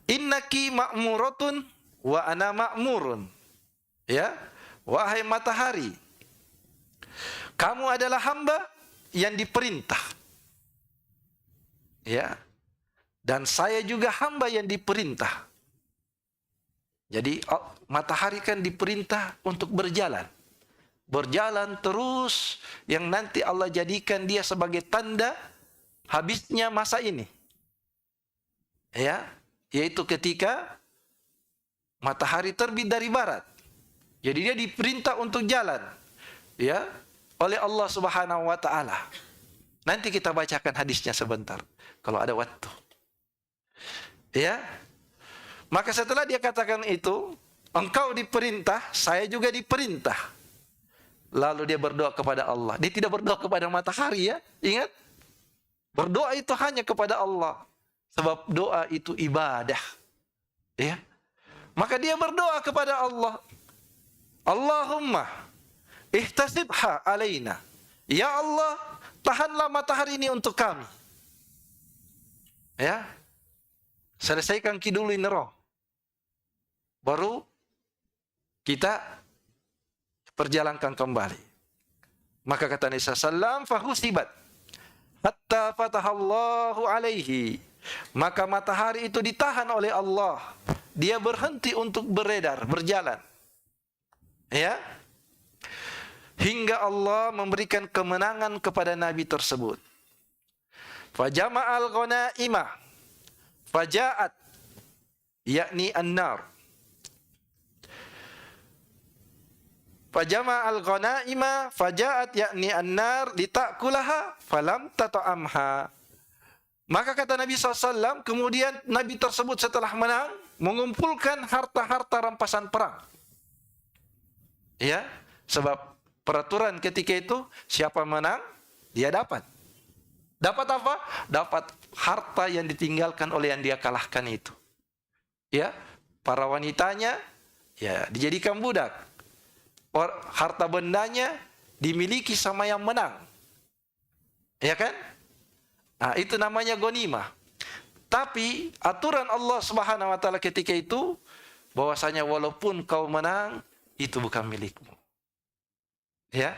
innaki ma'muratun wa ana ma'murun. Ya, wahai matahari, kamu adalah hamba yang diperintah. Ya, dan saya juga hamba yang diperintah. Jadi matahari kan diperintah untuk berjalan. Berjalan terus, yang nanti Allah jadikan dia sebagai tanda habisnya masa ini. Ya, yaitu ketika matahari terbit dari barat. Jadi dia diperintah untuk jalan, ya, oleh Allah Subhanahu wa taala. Nanti kita bacakan hadisnya sebentar kalau ada waktu. Ya. Maka setelah dia katakan itu, engkau diperintah, saya juga diperintah. Lalu dia berdoa kepada Allah. Dia tidak berdoa kepada matahari, ya. Ingat, berdoa itu hanya kepada Allah. Sebab doa itu ibadah. Ya. Maka dia berdoa kepada Allah. Allahumma ihtasibha alaina. Ya Allah, tahanlah matahari ini untuk kami. Ya. Selesaikan dulu ini roh. Baru kita perjalankan kembali. Maka kata Nabi sallallahu fahusibat hatta fatahallahu alaihi. Maka matahari itu ditahan oleh Allah. Dia berhenti untuk beredar, berjalan. Ya. Hingga Allah memberikan kemenangan kepada Nabi tersebut. Fajama'al ghanaimah faja'at, yakni an-nar. Fajama al-ghanaima fajaat yakni an-nar litakulaha falam tata'amha. Maka kata Nabi SAW, kemudian Nabi tersebut setelah menang mengumpulkan harta-harta rampasan perang. Ya, sebab peraturan ketika itu siapa menang dia dapat. Dapat apa? Dapat harta yang ditinggalkan oleh yang dia kalahkan itu. Ya, para wanitanya ya dijadikan budak. Harta bendanya dimiliki sama yang menang. Ya kan? Nah, itu namanya ghanimah. Tapi aturan Allah Subhanahu wa taala ketika itu bahwasanya walaupun kau menang itu bukan milikmu. Ya,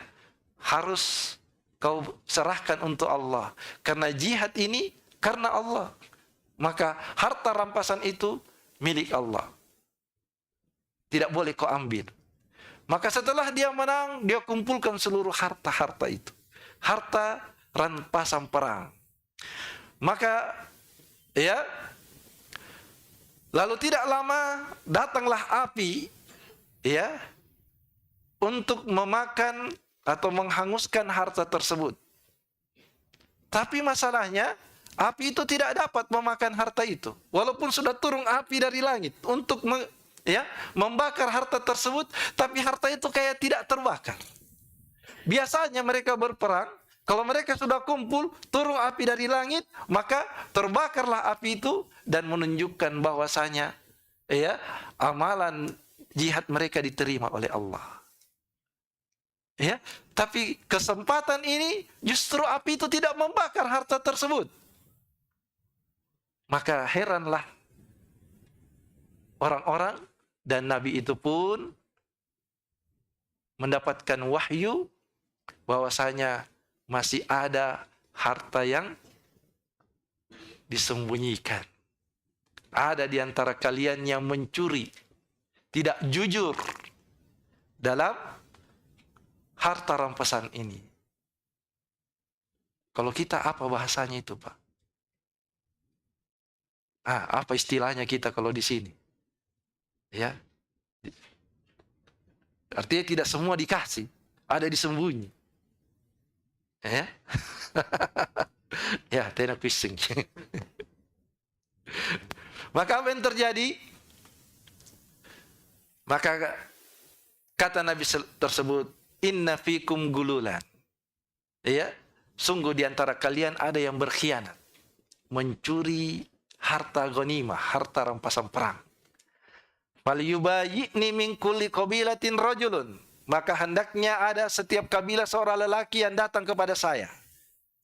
harus kau serahkan untuk Allah. Karena jihad ini karena Allah. Maka harta rampasan itu milik Allah. Tidak boleh kau ambil. Maka setelah dia menang, dia kumpulkan seluruh harta-harta itu. Harta rampasan perang. Maka ya, lalu tidak lama datanglah api ya untuk memakan atau menghanguskan harta tersebut. Tapi masalahnya api itu tidak dapat memakan harta itu. Walaupun sudah turun api dari langit untuk membakar harta tersebut, tapi harta itu kayak tidak terbakar. Biasanya mereka berperang, kalau mereka sudah kumpul, turun api dari langit, maka terbakarlah api itu dan menunjukkan bahwasanya amalan jihad mereka diterima oleh Allah. Ya, tapi kesempatan ini justru api itu tidak membakar harta tersebut. Maka heranlah orang-orang, dan Nabi itu pun mendapatkan wahyu bahwasanya masih ada harta yang disembunyikan. Ada di antara kalian yang mencuri, tidak jujur dalam harta rampasan ini. Kalau kita apa bahasanya itu, Pak? Apa istilahnya kita kalau di sini? Ya, artinya tidak semua dikasih, ada disembunyi. Ya, ya, tidak pising. Maka apa yang terjadi? Maka kata Nabi tersebut, inna fikum gululan. Ya, sungguh di antara kalian ada yang berkhianat, mencuri harta ghanimah, harta rampasan perang. Falyubayyi'ni min kulli qabilatin rajulun. Maka hendaknya ada setiap kabilah seorang lelaki yang datang kepada saya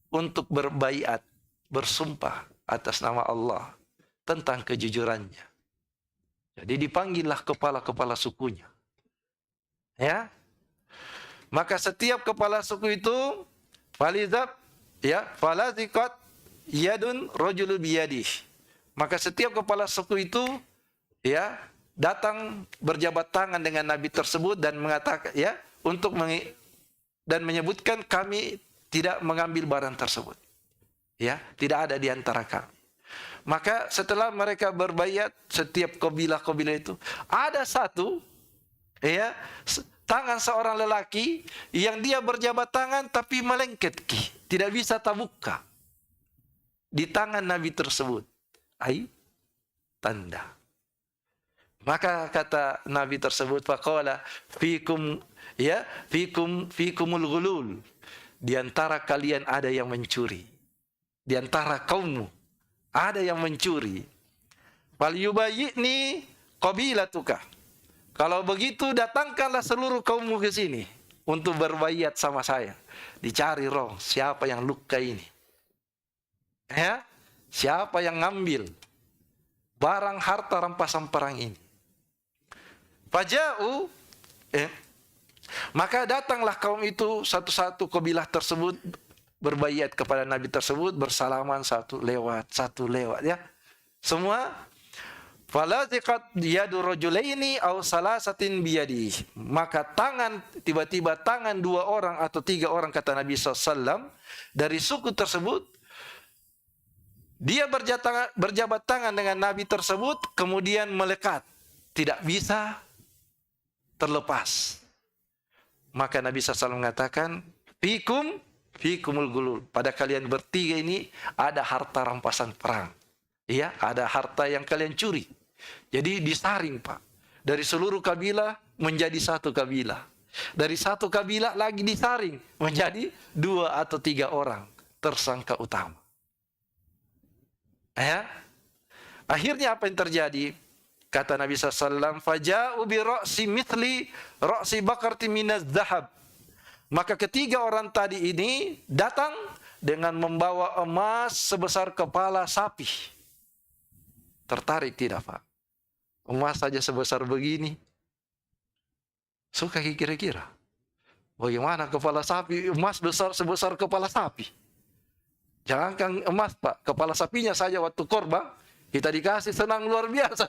untuk berbaiat, bersumpah atas nama Allah tentang kejujurannya. Jadi dipanggillah kepala-kepala sukunya. Ya. Maka setiap kepala suku itu falaziqat yadun rajulun biyadih. Maka setiap kepala suku itu datang berjabat tangan dengan Nabi tersebut dan mengatakan dan menyebutkan kami tidak mengambil barang tersebut. Ya, tidak ada di antara kami. Maka setelah mereka berbaiat, setiap kabilah-kabilah itu ada satu tangan seorang lelaki yang dia berjabat tangan tapi melengket, tidak bisa tabuka di tangan Nabi tersebut. Tanda. Maka kata Nabi tersebut, faqala fikumul ghulul. Di antara kalian ada yang mencuri. Di antara kaummu ada yang mencuri. Fal yubayyi'ni qabilatuka. Kalau begitu datangkanlah seluruh kaummu ke sini untuk berbaiat sama saya. Dicari roh siapa yang luka ini. Ya, siapa yang ngambil barang harta rampasan perang ini. Faja'u maka datanglah kaum itu satu-satu kabilah tersebut berbaiat kepada Nabi tersebut, bersalaman satu lewat ya. Semua falaziqat yadu rajulaini aw salasatin biyadi. Maka tiba-tiba tangan 2 orang atau 3 orang kata Nabi SAW dari suku tersebut, dia berjabat tangan dengan Nabi tersebut, kemudian melekat, tidak bisa terlepas. Maka Nabi SAW mengatakan, fikumul gulul. Pada kalian bertiga ini ada harta rampasan perang. Iya, ada harta yang kalian curi. Jadi disaring, Pak. Dari seluruh kabilah menjadi satu kabilah. Dari satu kabilah lagi disaring menjadi 2 atau 3 orang tersangka utama. Ya. Akhirnya apa yang terjadi? Kata Nabi SAW, faja'u bi ra'si mithli ra'si bakarti minaz zahab. Maka ketiga orang tadi ini datang dengan membawa emas sebesar kepala sapi. Tertarik tidak, Pak? Emas saja sebesar begini. Suka kira-kira. Bagaimana kepala sapi, emas besar sebesar kepala sapi? Jangankan emas, Pak, kepala sapinya saja waktu korban kita dikasih senang luar biasa.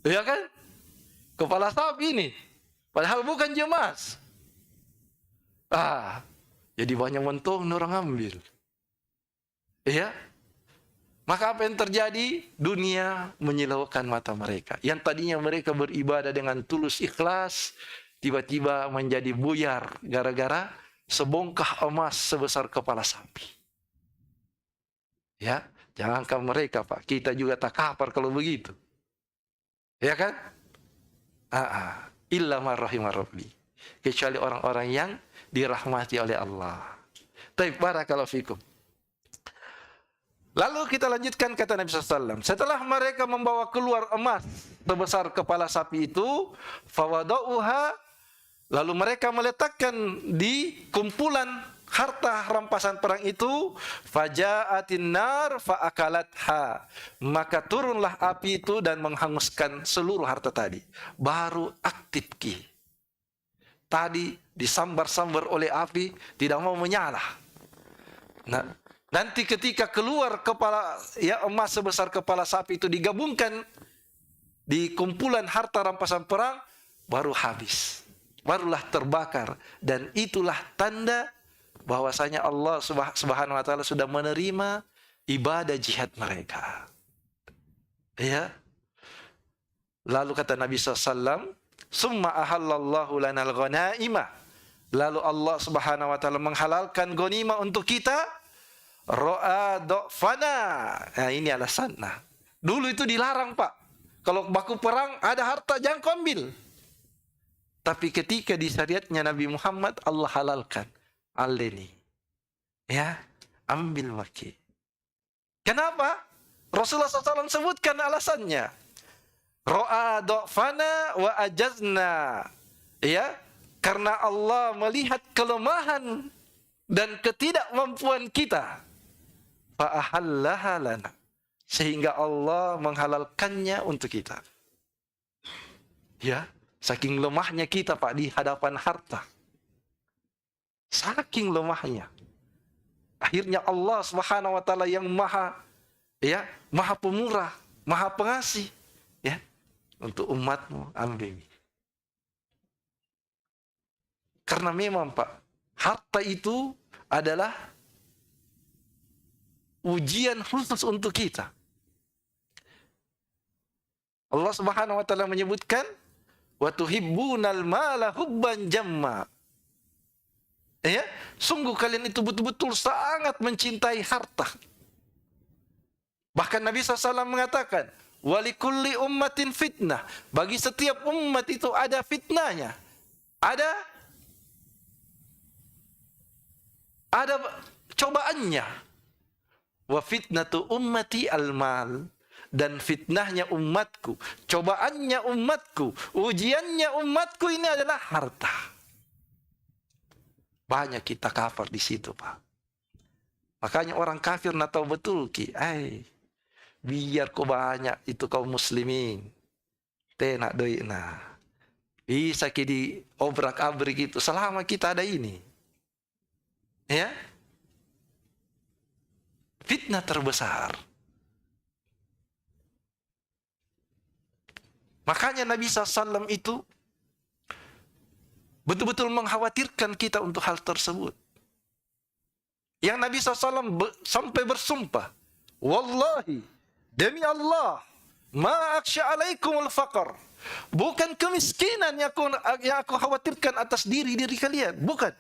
Ya kan? Kepala sapi ini. Padahal bukan emas. Jadi banyak mentung orang ambil. Ya. Maka apa yang terjadi? Dunia menyilaukan mata mereka. Yang tadinya mereka beribadah dengan tulus ikhlas, tiba-tiba menjadi buyar gara-gara sebongkah emas sebesar kepala sapi. Ya, jangankan mereka, Pak, kita juga tak kapar kalau begitu. Ya kan? Illa ma rahimar rabbi. Kecuali orang-orang yang dirahmati oleh Allah. Taib, barakallahu fikum. Lalu kita lanjutkan kata Nabi SAW. Setelah mereka membawa keluar emas sebesar kepala sapi itu, fawadauha, lalu mereka meletakkan di kumpulan harta rampasan perang itu, faja'atin nar fa'akalatha. Maka turunlah api itu dan menghanguskan seluruh harta tadi. Baru aktif ki. Tadi disambar-sambar oleh api, tidak mau menyala. Nah, nanti ketika keluar kepala emas sebesar kepala sapi itu digabungkan di kumpulan harta rampasan perang, baru habis. Barulah terbakar, dan itulah tanda bahwasanya Allah Subhanahu wa taala sudah menerima ibadah jihad mereka. Ya. Lalu kata Nabi SAW, summa ahallallahu lanal ghanaimah. Lalu Allah Subhanahu wa taala menghalalkan ghanimah untuk kita. Ro'a do'fana. Nah, ini alasan. Nah, dulu itu dilarang, Pak. Kalau baku perang ada harta jangan kau ambil. Tapi ketika di syariatnya Nabi Muhammad, Allah halalkan. Al-leni. Ya, ambil waki. Kenapa? Rasulullah SAW sebutkan alasannya. Ro'a do'fana wa ajazna. Ya, karena Allah melihat kelemahan dan ketidakmampuan kita. Fa'ahallaha lana. Sehingga Allah menghalalkannya untuk kita. Ya, saking lemahnya kita, Pak, di hadapan harta. Saking lemahnya. Akhirnya Allah Subhanahu wa taala yang maha pemurah, maha pengasih, ya, untuk umatmu ambil. Karena memang, Pak, harta itu adalah ujian khusus untuk kita. Allah Subhanahu wa taala menyebutkan, wa tuhibbunal mala hubban jamma. Ya, sungguh kalian itu betul-betul sangat mencintai harta. Bahkan Nabi SAW mengatakan, walikulli ummatin fitnah. Bagi setiap umat itu ada fitnahnya. Ada cobaannya. Wa fitnatu ummati al-mal. Dan fitnahnya umatku, cobaannya umatku, ujiannya umatku ini adalah harta. Banyak kita kafir di situ, Pak. Makanya orang kafir nak tahu betul ki, biar kau banyak itu kaum muslimin, nak doi nah, bisa ki di obrak-abrik gitu. Selama kita ada ini, ya, fitnah terbesar. Makanya Nabi SAW itu betul-betul mengkhawatirkan kita untuk hal tersebut. Yang Nabi SAW sampai bersumpah, wallahi, demi Allah, Ma akhsha alaikumul faqr. Bukan kemiskinan yang aku khawatirkan atas diri kalian, bukan.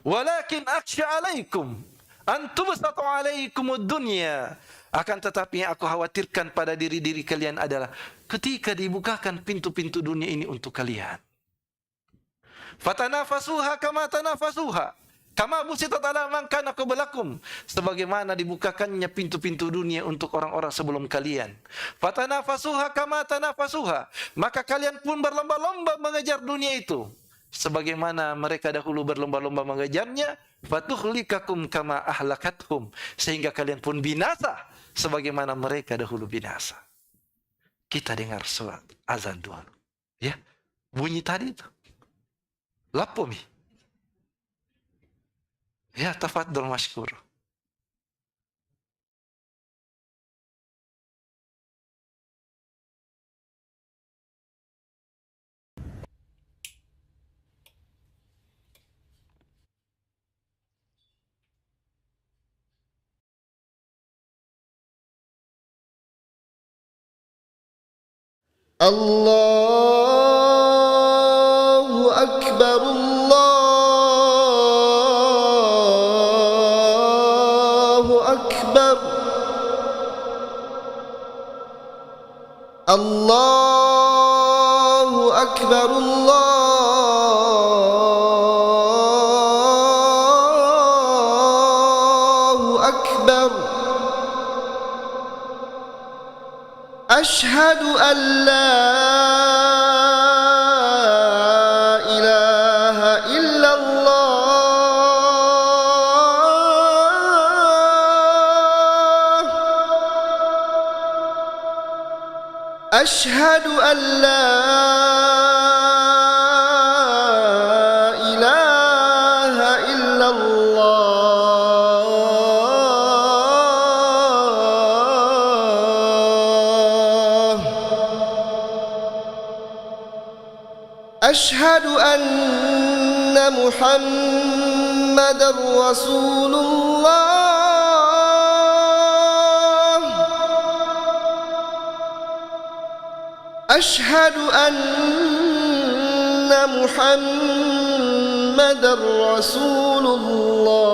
Walakin akhsha alaikum an tubsatu alaikumud dunya. Akan tetapi yang aku khawatirkan pada diri kalian adalah ketika dibukakan pintu-pintu dunia ini untuk kalian. Fatanafasuha kama tanafasuha. Kama busitat ala man kana qablakum, sebagaimana dibukakannya pintu-pintu dunia untuk orang-orang sebelum kalian. Fatanafasuha kama tanafasuha, maka kalian pun berlomba-lomba mengejar dunia itu sebagaimana mereka dahulu berlomba-lomba mengejarnya. Fatuhlikakum kama ahlakathum, sehingga kalian pun binasa sebagaimana mereka dahulu binasa. Kita dengar surat azan dulu, ya, bunyi tadi itu lapomi. Ya, tafadhol mashkur. Allahu Akbar, Allahu Akbar, Allahu Akbar, Allahu Akbar. Ashhadu an la ilaha illallah. Ashhadu an la ilaha illallah. أشهد أن محمدًا رسول الله. أشهد أن محمدًا رسول الله.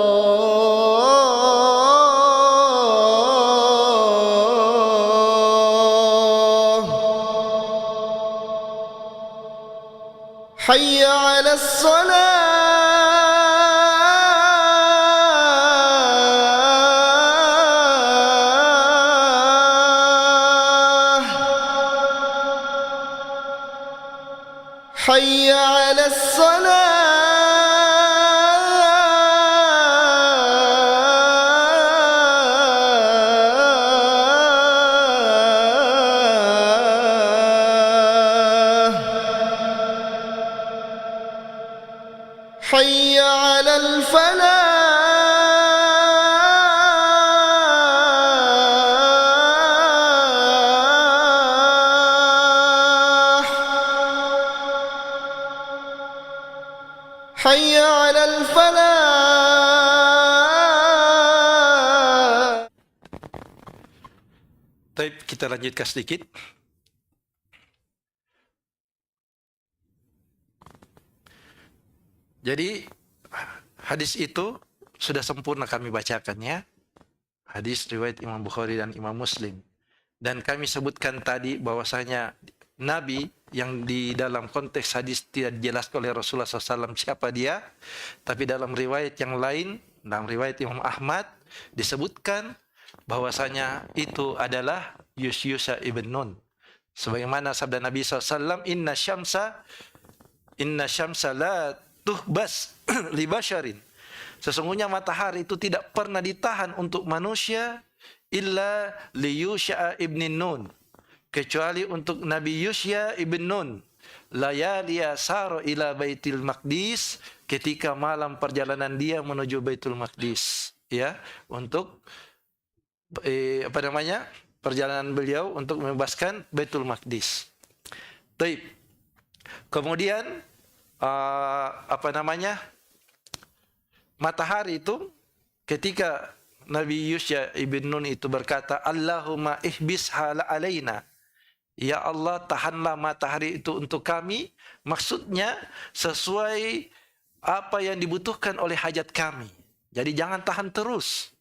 حي على الصلاة. حي على الصلاة. حي على الفلاح. حي على الفلاح. Baik, kita lanjutkan sedikit. Jadi hadis itu sudah sempurna kami bacakan, ya. Hadis riwayat Imam Bukhari dan Imam Muslim. Dan kami sebutkan tadi bahwasanya Nabi yang di dalam konteks hadis tidak dijelaskan oleh Rasulullah SAW siapa dia. Tapi dalam riwayat yang lain, dalam riwayat Imam Ahmad, disebutkan bahwasanya itu adalah Yusyusha ibn Nun. Sebagaimana sabda Nabi SAW, Inna syamsa la tuhbas li basyarin. Sesungguhnya matahari itu tidak pernah ditahan untuk manusia illa li Yusha ibn Nun, kecuali untuk Nabi Yusha ibn Nun. Layaliya saro ila Baitul Maqdis, ketika malam perjalanan dia menuju Baitul Maqdis, ya, untuk perjalanan beliau untuk membebaskan Baitul Maqdis. Baik. Kemudian matahari itu ketika Nabi Yusya ibn Nun itu berkata, Allahumma ihbisha alaina. Ya Allah, tahanlah matahari itu untuk kami. Maksudnya sesuai apa yang dibutuhkan oleh hajat kami. Jadi jangan tahan terus.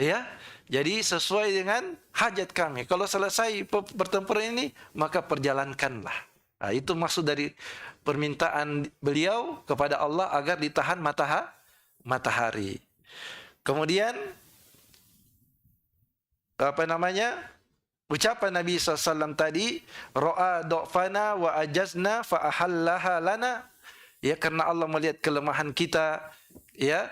Ya, jadi sesuai dengan hajat kami. Kalau selesai pertempuran ini, maka perjalankanlah. Nah, itu maksud dari permintaan beliau kepada Allah agar ditahan matahari. Kemudian ucapan Nabi SAW tadi, Ra'a do'fana wa ajazna fa ahallaha lana. Ya, karena Allah melihat kelemahan kita, ya,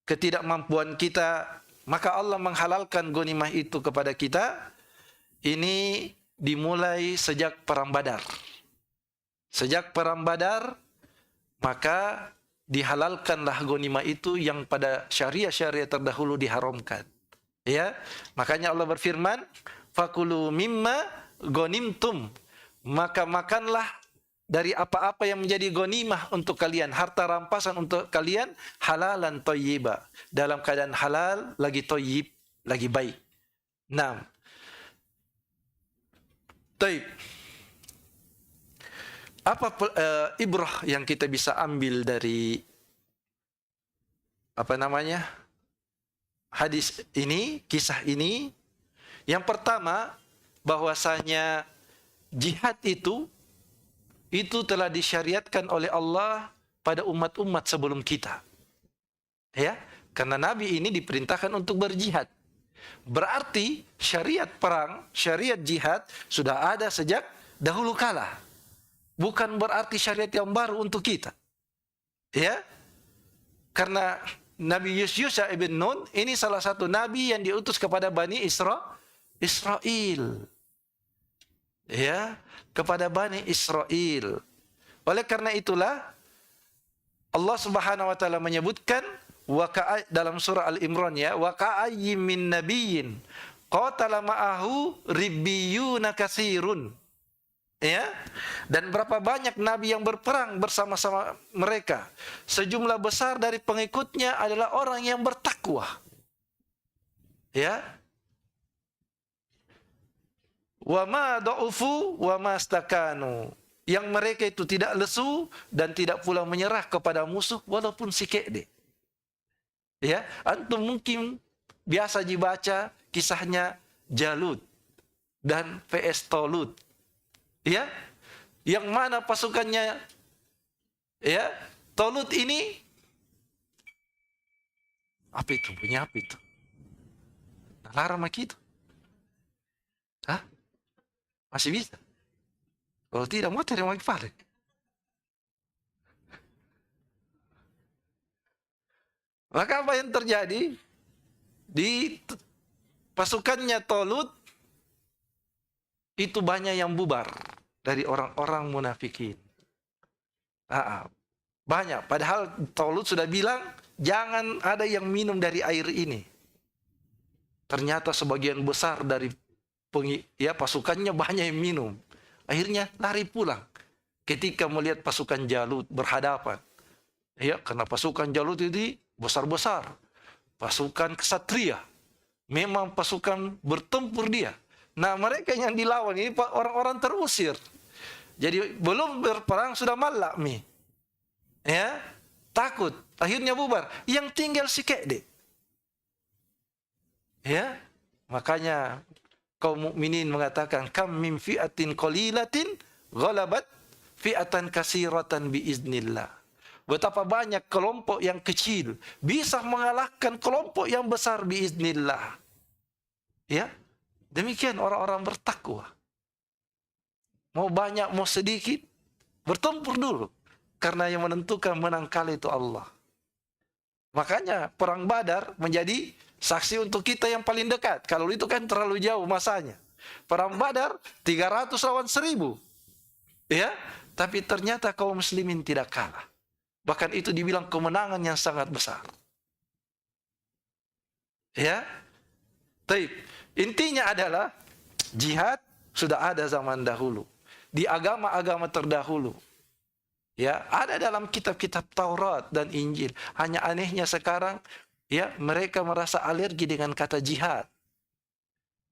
ketidakmampuan kita, maka Allah menghalalkan ghanimah itu kepada kita. Ini dimulai sejak perang Badar. Sejak perang Badar, maka dihalalkanlah ghanimah itu yang pada syariah-syariah terdahulu diharamkan. Ya, makanya Allah berfirman, "Fakulu mimma ghanimtum." Maka makanlah dari apa-apa yang menjadi ghanimah untuk kalian, harta rampasan untuk kalian, halalan thayyiba, dalam keadaan halal, lagi thayyib, lagi baik. Nah, taib. Apa ibrah yang kita bisa ambil dari hadis ini, kisah ini? Yang pertama, bahwasanya jihad itu telah disyariatkan oleh Allah pada umat-umat sebelum kita. Ya, karena Nabi ini diperintahkan untuk berjihad. Berarti syariat perang, syariat jihad sudah ada sejak dahulu kala. Bukan berarti syariat yang baru untuk kita. Ya, karena Nabi Yusya ibn Nun ini salah satu nabi yang diutus kepada Bani Israel. Ya, kepada Bani Israel. Oleh karena itulah Allah Subhanahu wa taala menyebutkan dalam surah Al-Imran, ya, wa ka'ayyin min nabiyyin qatala ma'ahu ribbiyuna katsirun. Ya, dan berapa banyak nabi yang berperang bersama-sama mereka. Sejumlah besar dari pengikutnya adalah orang yang bertakwa. Ya. Wa ma da'ufu wa ma stakanu. Yang mereka itu tidak lesu dan tidak pula menyerah kepada musuh walaupun sikit deh. Ya, antum mungkin biasa dibaca kisahnya Jalut dan VS Tolut. Ya, yang mana pasukannya, ya, Tolut ini punya apa itu? Larang gitu. Hah? Masih bisa? Kalau tidak mau terima balik. Maka apa yang terjadi? Di pasukannya Tolut itu banyak yang bubar dari orang-orang munafikin. Banyak. Padahal Tolut sudah bilang, jangan ada yang minum dari air ini. Ternyata sebagian besar dari pasukannya banyak yang minum. Akhirnya lari pulang ketika melihat pasukan Jalut berhadapan. Ya, karena pasukan Jalut ini besar-besar. Pasukan kesatria. Memang pasukan bertempur dia. Nah, mereka yang dilawan ini orang-orang terusir. Jadi belum berperang sudah malak nih. Ya, takut. Akhirnya bubar. Yang tinggal si Kekde. Ya, makanya kaum mukminin mengatakan, kam min fi'atin qalilatin ghalabat fi'atan katsiratan biiznillah. Betapa banyak kelompok yang kecil bisa mengalahkan kelompok yang besar biiznillah. Ya, demikian orang-orang bertakwa. Mau banyak, mau sedikit, bertempur dulu. Karena yang menentukan menang kalah itu Allah. Makanya perang Badar menjadi saksi untuk kita yang paling dekat. Kalau itu kan terlalu jauh masanya. Perang Badar 300 lawan 1000. Ya, tapi ternyata kaum muslimin tidak kalah. Bahkan itu dibilang kemenangan yang sangat besar. Ya. Baik. Intinya adalah jihad sudah ada zaman dahulu. Di agama-agama terdahulu. Ya, ada dalam kitab-kitab Taurat dan Injil. Hanya anehnya sekarang, ya, mereka merasa alergi dengan kata jihad.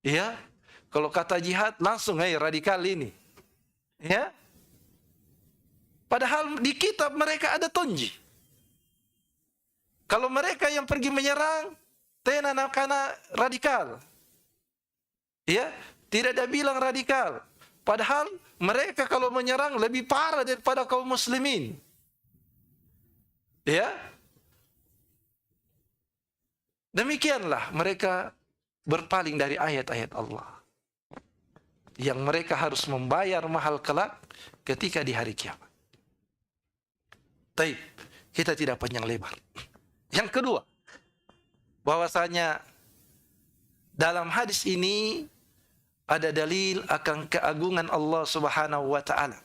Ya, kalau kata jihad langsung, hey, radikal ini. Ya, padahal di kitab mereka ada tonji. Kalau mereka yang pergi menyerang, tenan karena radikal. Ya, tidak ada bilang radikal. Padahal mereka kalau menyerang lebih parah daripada kaum muslimin. Ya. Demikianlah mereka berpaling dari ayat-ayat Allah. Yang mereka harus membayar mahal kelak ketika di hari kiamat. Taib, kita tidak panjang lebar. Yang kedua, bahwasanya dalam hadis ini ada dalil akan keagungan Allah Subhanahu wa taala.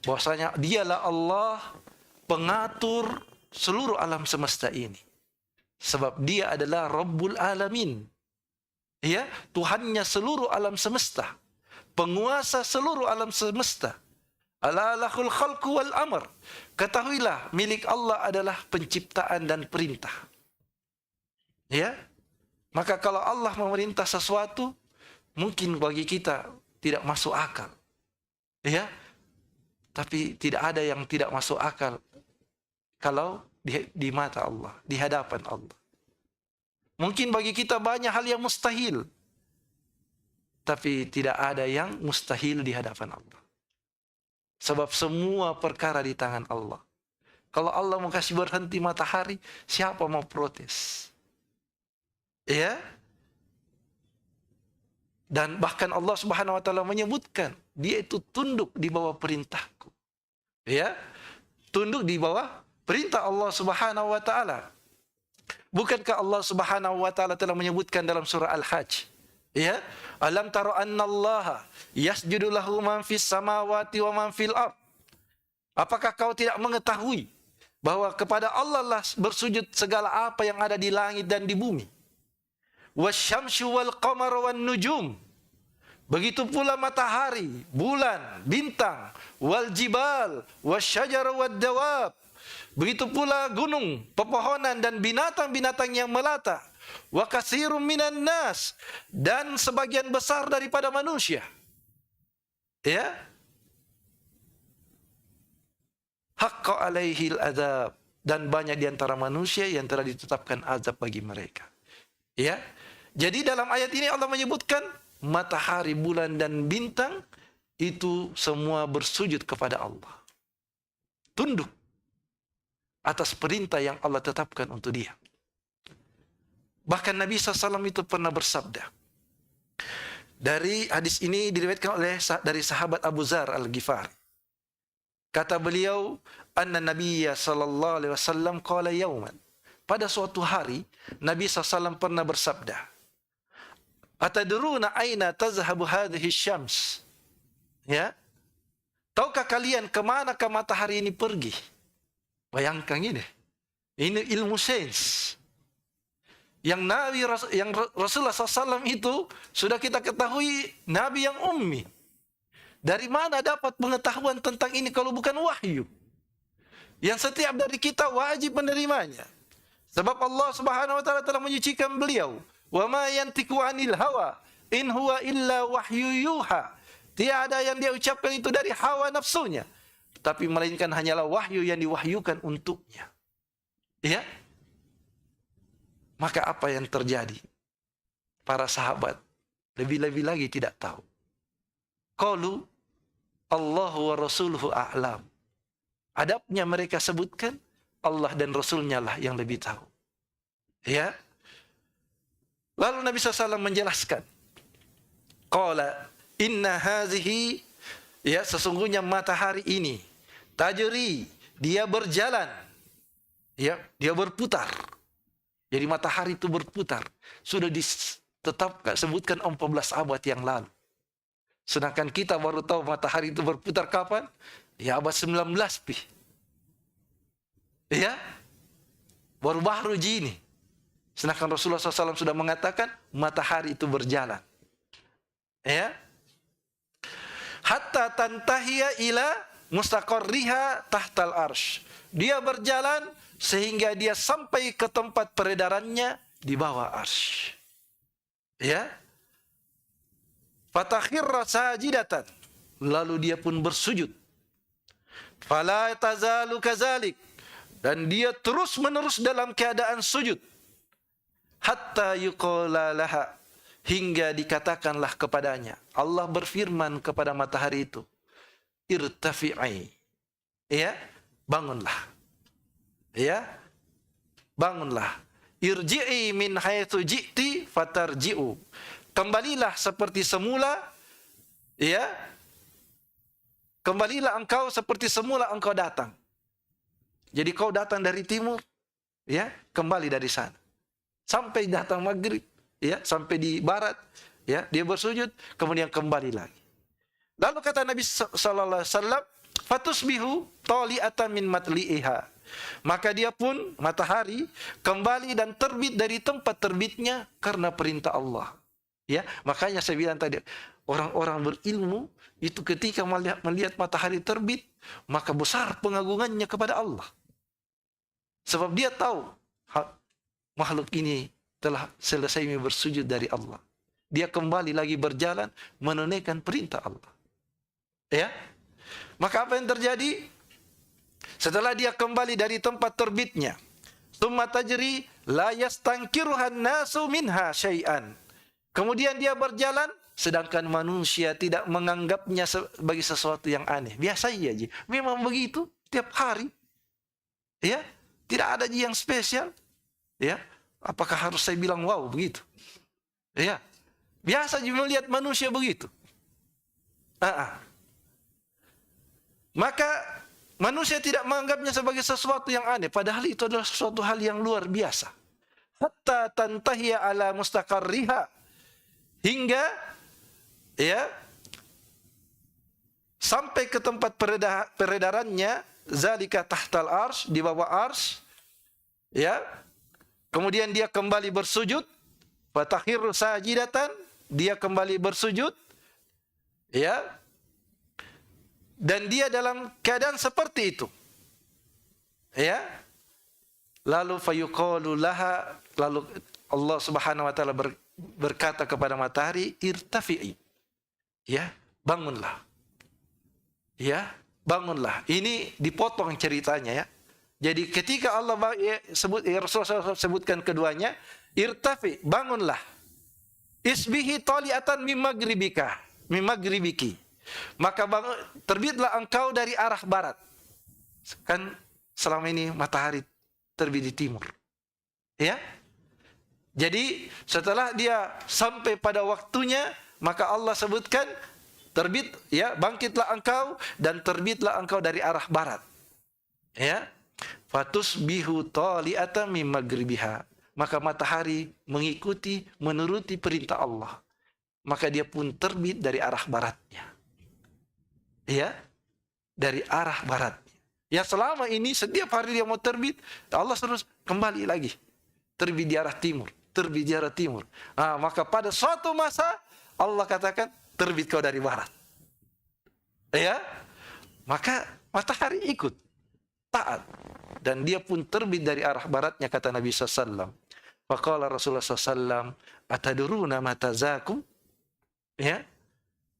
Bahwasanya dialah Allah pengatur seluruh alam semesta ini. Sebab dia adalah Rabbul Alamin. Ya, Tuhannya seluruh alam semesta. Penguasa seluruh alam semesta. Ala lahul khalqu wal amr. Ketahuilah, milik Allah adalah penciptaan dan perintah. Ya. Maka kalau Allah memerintah sesuatu, mungkin bagi kita tidak masuk akal. Ya. Tapi tidak ada yang tidak masuk akal kalau di mata Allah, di hadapan Allah. Mungkin bagi kita banyak hal yang mustahil, tapi tidak ada yang mustahil di hadapan Allah. Sebab semua perkara di tangan Allah. Kalau Allah mau kasih berhenti matahari, siapa mau protes? Ya. Dan bahkan Allah Subhanahu wa taala menyebutkan, dia itu tunduk di bawah perintahku. Ya. Tunduk di bawah perintah Allah Subhanahu wa taala. Bukankah Allah Subhanahu wa taala telah menyebutkan dalam surah Al-Hajj? Ya, alam tara annallaha yasjudu lahu man fis samawati wa man fil ard. Apakah kau tidak mengetahui bahwa kepada Allah lah bersujud segala apa yang ada di langit dan di bumi? Wasyamsu wal qamaru wan nujum. Begitu pula matahari, bulan, bintang, wal jibal, wasyajaru wad dawab. Begitu pula gunung, pepohonan dan binatang-binatang yang melata. Wa katsirum minan nas, dan sebagian besar daripada manusia. Ya. Haqqa alaihil adzab, dan banyak di antara manusia yang telah ditetapkan azab bagi mereka. Ya. Jadi dalam ayat ini Allah menyebutkan matahari, bulan dan bintang itu semua bersujud kepada Allah. Tunduk atas perintah yang Allah tetapkan untuk dia. Bahkan Nabi SAW itu pernah bersabda. Dari hadis ini diriwayatkan dari sahabat Abu Dzar Al-Ghifari. Kata beliau, anna Nabiyya sallallahu alaihi wasallam qala yauman. Pada suatu hari Nabi SAW pernah bersabda, atadruna aina tazhabu hadhihi syams? Ya. Tahukah kalian kemana matahari ini pergi? Bayangkan ini. Ini ilmu sains. Yang Rasulullah SAW itu sudah kita ketahui Nabi yang ummi. Dari mana dapat pengetahuan tentang ini kalau bukan wahyu? Yang setiap dari kita wajib menerimanya. Sebab Allah Subhanahu wa taala telah menyucikan beliau. Wa ma yantiqu 'anil hawa in huwa illa wahyu yuha. Tiada yang dia ucapkan itu dari hawa nafsunya, tapi melainkan hanyalah wahyu yang diwahyukan untuknya. Ya. Maka apa yang terjadi? Para sahabat lebih-lebih lagi tidak tahu. Qalu Allahu wa rasuluhu a'lam. Adabnya mereka sebutkan Allah dan Rasulnya lah yang lebih tahu. Ya. Lalu Nabi SAW menjelaskan. Qala inna hazihi, ya, sesungguhnya matahari ini tajri, dia berjalan. Ya, dia berputar. Jadi matahari itu berputar. Sudah ditetapkan, sebutkan 14 abad yang lalu. Sedangkan kita baru tahu matahari itu berputar kapan? Ya abad 19 pi. Ya. Baru-baru ini. Sedangkan Rasulullah SAW sudah mengatakan matahari itu berjalan. Ya. Hatta tantahiya ila mustaqarriha tahtal arsh. Dia berjalan sehingga dia sampai ke tempat peredarannya di bawah arsh. Ya. Fatakhirra sajidatan. Lalu dia pun bersujud. Fala tazalu kazalik. Dan dia terus menerus dalam keadaan sujud. Hatta yuqala laha. Hingga dikatakanlah kepadanya. Allah berfirman kepada matahari itu. Irtafi'i. Ya, bangunlah. Ya, bangunlah. Irji'i min haitsu ji'ti fatarji'u. Kembalilah seperti semula. Ya. Kembalilah engkau seperti semula engkau datang. Jadi kau datang dari timur, ya, kembali dari sana. Sampai datang maghrib, ya, sampai di barat, ya, dia bersujud, kemudian kembali lagi. Lalu kata Nabi sallallahu alaihi wasallam, fatusbihu tali'atan min matli'iha. Maka dia pun matahari kembali dan terbit dari tempat terbitnya karena perintah Allah. Ya, makanya saya bilang tadi, orang-orang berilmu itu ketika melihat matahari terbit, maka besar pengagungannya kepada Allah. Sebab dia tahu makhluk ini telah selesai bersujud dari Allah. Dia kembali lagi berjalan menunaikan perintah Allah. Ya. Maka apa yang terjadi? Setelah dia kembali dari tempat terbitnya, tsumma tajri la yastankiruhan nasu minha syai'an. Kemudian dia berjalan sedangkan manusia tidak menganggapnya sebagai sesuatu yang aneh. Biasa aja. Memang begitu tiap hari. Ya, tidak ada yang spesial. Ya. Apakah harus saya bilang wow begitu? Ya. Biasa aja melihat manusia begitu. Maka manusia tidak menganggapnya sebagai sesuatu yang aneh, padahal itu adalah sesuatu hal yang luar biasa. Hatta tantahiya ala mustaqarriha, hingga ya sampai ke tempat peredarannya, zalika tahtal arsh, di bawah arsh. Ya. Kemudian dia kembali bersujud, fatahirru sajidatan, dia kembali bersujud. Ya. Dan dia dalam keadaan seperti itu. Ya. Lalu fayuqalu laha, lalu Allah Subhanahu wa taala berkata kepada matahari, irtafi'i. Ya, bangunlah. Ya, bangunlah. Ini dipotong ceritanya ya. Jadi ketika Allah Rasulullah sebutkan keduanya, irtafi, bangunlah. Isbihi tali'atan min maghribiki. Maka terbitlah engkau dari arah barat. Kan selama ini matahari terbit di timur. Ya. Jadi setelah dia sampai pada waktunya, maka Allah sebutkan terbit, ya, bangkitlah engkau dan terbitlah engkau dari arah barat. Ya. Fatusbihu tali'atan min maghribiha. Maka matahari mengikuti, menuruti perintah Allah. Maka dia pun terbit dari arah baratnya. Ya, dari arah barat. Ya, selama ini setiap hari dia mau terbit, Allah terus kembali lagi. Terbit di arah timur, terbit di arah timur. Maka pada suatu masa Allah katakan terbit kau dari barat. Ya, maka matahari ikut taat dan dia pun terbit dari arah baratnya, kata Nabi SAW. Faqala Rasulullah SAW, ataduruna matazakum? Ya.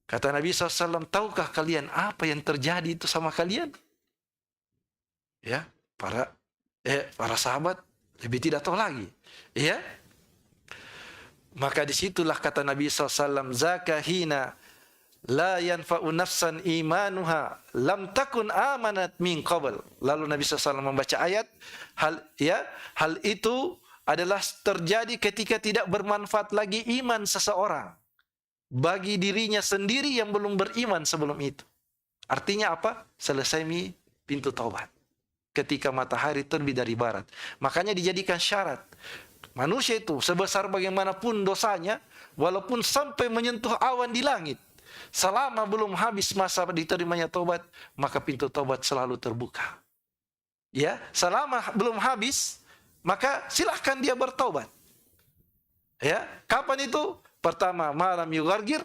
Kata Nabi SAW, tahukah kalian apa yang terjadi itu sama kalian? Ya, para sahabat lebih tidak tahu lagi. Ya, maka disitulah kata Nabi SAW, zaka hina la yanfa'u nafsan imanuha lam takun amanat min qabl. Lalu Nabi SAW membaca ayat, hal itu adalah terjadi ketika tidak bermanfaat lagi iman seseorang bagi dirinya sendiri yang belum beriman sebelum itu. Artinya apa? Selesai pintu taubat ketika matahari terbit dari barat. Makanya dijadikan syarat. Manusia itu sebesar bagaimanapun dosanya, walaupun sampai menyentuh awan di langit, selama belum habis masa diterimanya taubat, maka pintu taubat selalu terbuka. Ya, selama belum habis, maka silahkan dia bertaubat. Ya, kapan itu? Pertama, malam yugargir,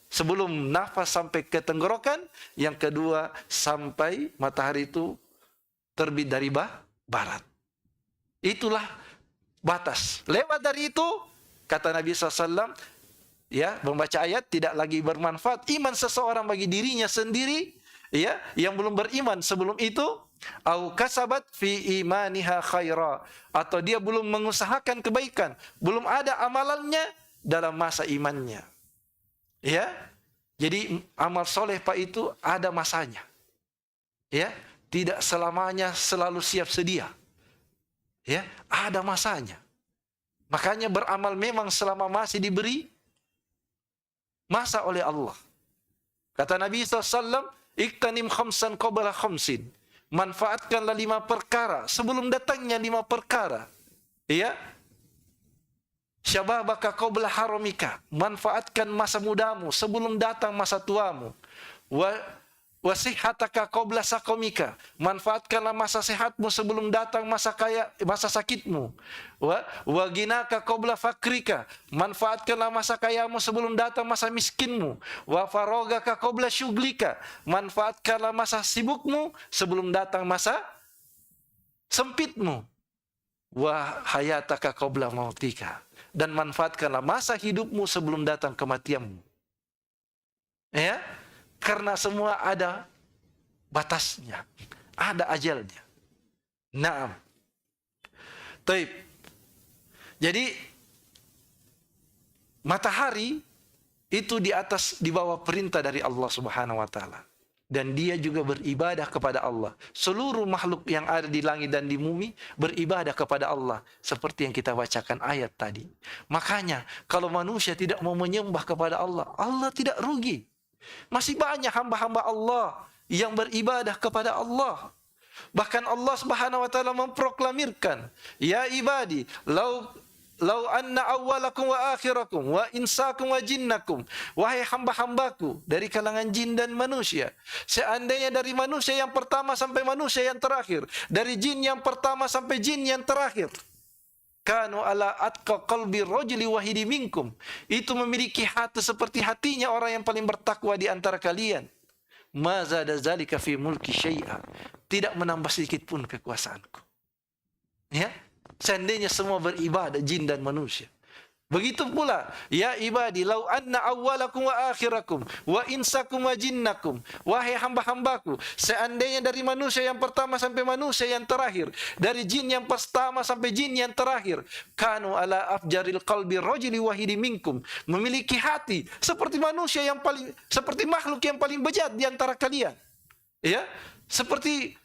sebelum nafas sampai ke tenggorokan, yang kedua sampai matahari itu terbit dari barat. Itulah batas. Lewat dari itu, kata Nabi SAW, ya, membaca ayat tidak lagi bermanfaat. Iman seseorang bagi dirinya sendiri, ya, yang belum beriman sebelum itu, au kasabat fi imaniha khaira, atau dia belum mengusahakan kebaikan, belum ada amalannya dalam masa imannya. Ya. Jadi amal soleh Pak itu ada masanya. Ya, tidak selamanya selalu siap sedia. Ya, ada masanya. Makanya beramal memang selama masih diberi masa oleh Allah. Kata Nabi SAW, iktanim khamsan qabla khamsin. Manfaatkanlah 5 perkara sebelum datangnya 5 perkara. Ya. Syababaka qabla haramika. Manfaatkan masa mudamu sebelum datang masa tuamu. Wasihataka qabla sakomika. Manfaatkanlah masa sehatmu sebelum datang masa sakitmu. Waginaka qabla fakrika. Manfaatkanlah masa kayamu sebelum datang masa miskinmu. Wa farogaka qabla syuglika. Manfaatkanlah masa sibukmu sebelum datang masa sempitmu. Wa hayataka qabla mautika. Dan manfaatkanlah masa hidupmu sebelum datang kematianmu. Ya? Karena semua ada batasnya, ada ajalnya. Naam. Taib. Jadi matahari itu di bawah perintah dari Allah Subhanahu wa taala. Dan dia juga beribadah kepada Allah. Seluruh makhluk yang ada di langit dan di bumi beribadah kepada Allah. Seperti yang kita bacakan ayat tadi. Makanya kalau manusia tidak mau menyembah kepada Allah, Allah tidak rugi. Masih banyak hamba-hamba Allah yang beribadah kepada Allah. Bahkan Allah Subhanahu wa taala memproklamirkan, "Ya ibadi, lau anna awwalakum wa akhirakum wa insakum wa jinnakum." Wahai hamba-hambaku dari kalangan jin dan manusia, seandainya dari manusia yang pertama sampai manusia yang terakhir, dari jin yang pertama sampai jin yang terakhir, kanu ala atqa qalbi rajuli wahidi minkum, itu memiliki hati seperti hatinya orang yang paling bertakwa di antara kalian, ma zada zalika fi mulki syai'a, tidak menambah sedikit pun kekuasaanku. Ya, seandainya semua beribadah jin dan manusia. Begitu pula, ya ibadi, lau anna awwalakum wa akhirakum wa insakum wa jinnakum, wahai hamba-hambaku, seandainya dari manusia yang pertama sampai manusia yang terakhir, dari jin yang pertama sampai jin yang terakhir, kanu ala afjaril qalbi rajuli wahidi minkum, memiliki hati seperti manusia yang paling, seperti makhluk yang paling bejat di antara kalian. Ya, seperti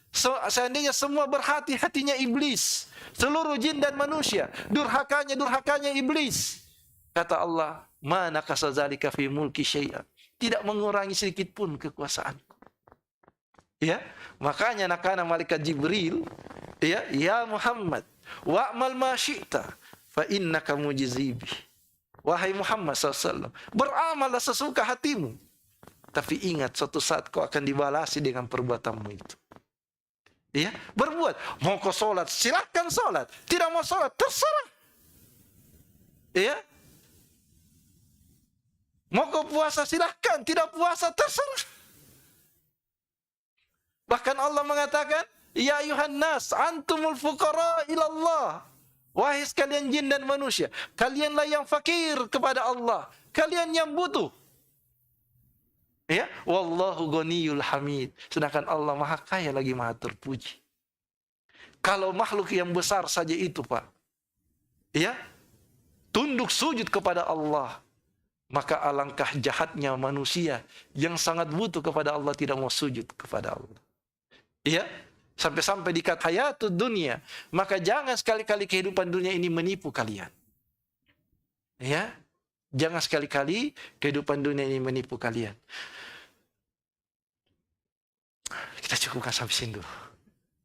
seandainya semua berhati, hatinya iblis, seluruh jin dan manusia, durhakanya iblis. Kata Allah, mana kasadzalika fi mulki syai'a, tidak mengurangi sedikit pun kekuasaanku. Ya, makanya nakana malaikat Jibril, ya Muhammad, wa'mal ma syi'ta fa innaka mujizibi. Wahai Muhammad SAW, beramallah sesuka hatimu, tapi ingat suatu saat kau akan dibalasi dengan perbuatanmu itu. Ya, berbuat. Mau kau sholat, silahkan sholat. Tidak mau sholat, terserah. Ya. Mau kau puasa, silahkan. Tidak puasa, terserah. Bahkan Allah mengatakan, ya ayuhan nas, antumul fuqara ilallah. Wahai sekalian jin dan manusia, kalianlah yang fakir kepada Allah. Kalian yang butuh. Ya, wallahu ghaniyul hamid. Sedangkan Allah maha kaya lagi maha terpuji. Kalau makhluk yang besar saja itu, Pak, ya, tunduk sujud kepada Allah, maka alangkah jahatnya manusia yang sangat butuh kepada Allah tidak mau sujud kepada Allah. Ya, sampai-sampai dikata hayatud dunia, maka jangan sekali-kali kehidupan dunia ini menipu kalian. Ya, jangan sekali-kali kehidupan dunia ini menipu kalian. Kita cukupkan sampai sini dulu.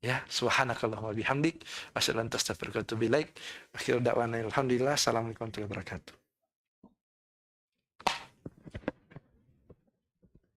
Ya, subhanakallahumma bihamdik, asyhadu an la ilaha illa anta astaghfiruka wa atubu ilaik. Akhir da'wana alhamdulillah. Assalamualaikum warahmatullahi wabarakatuh.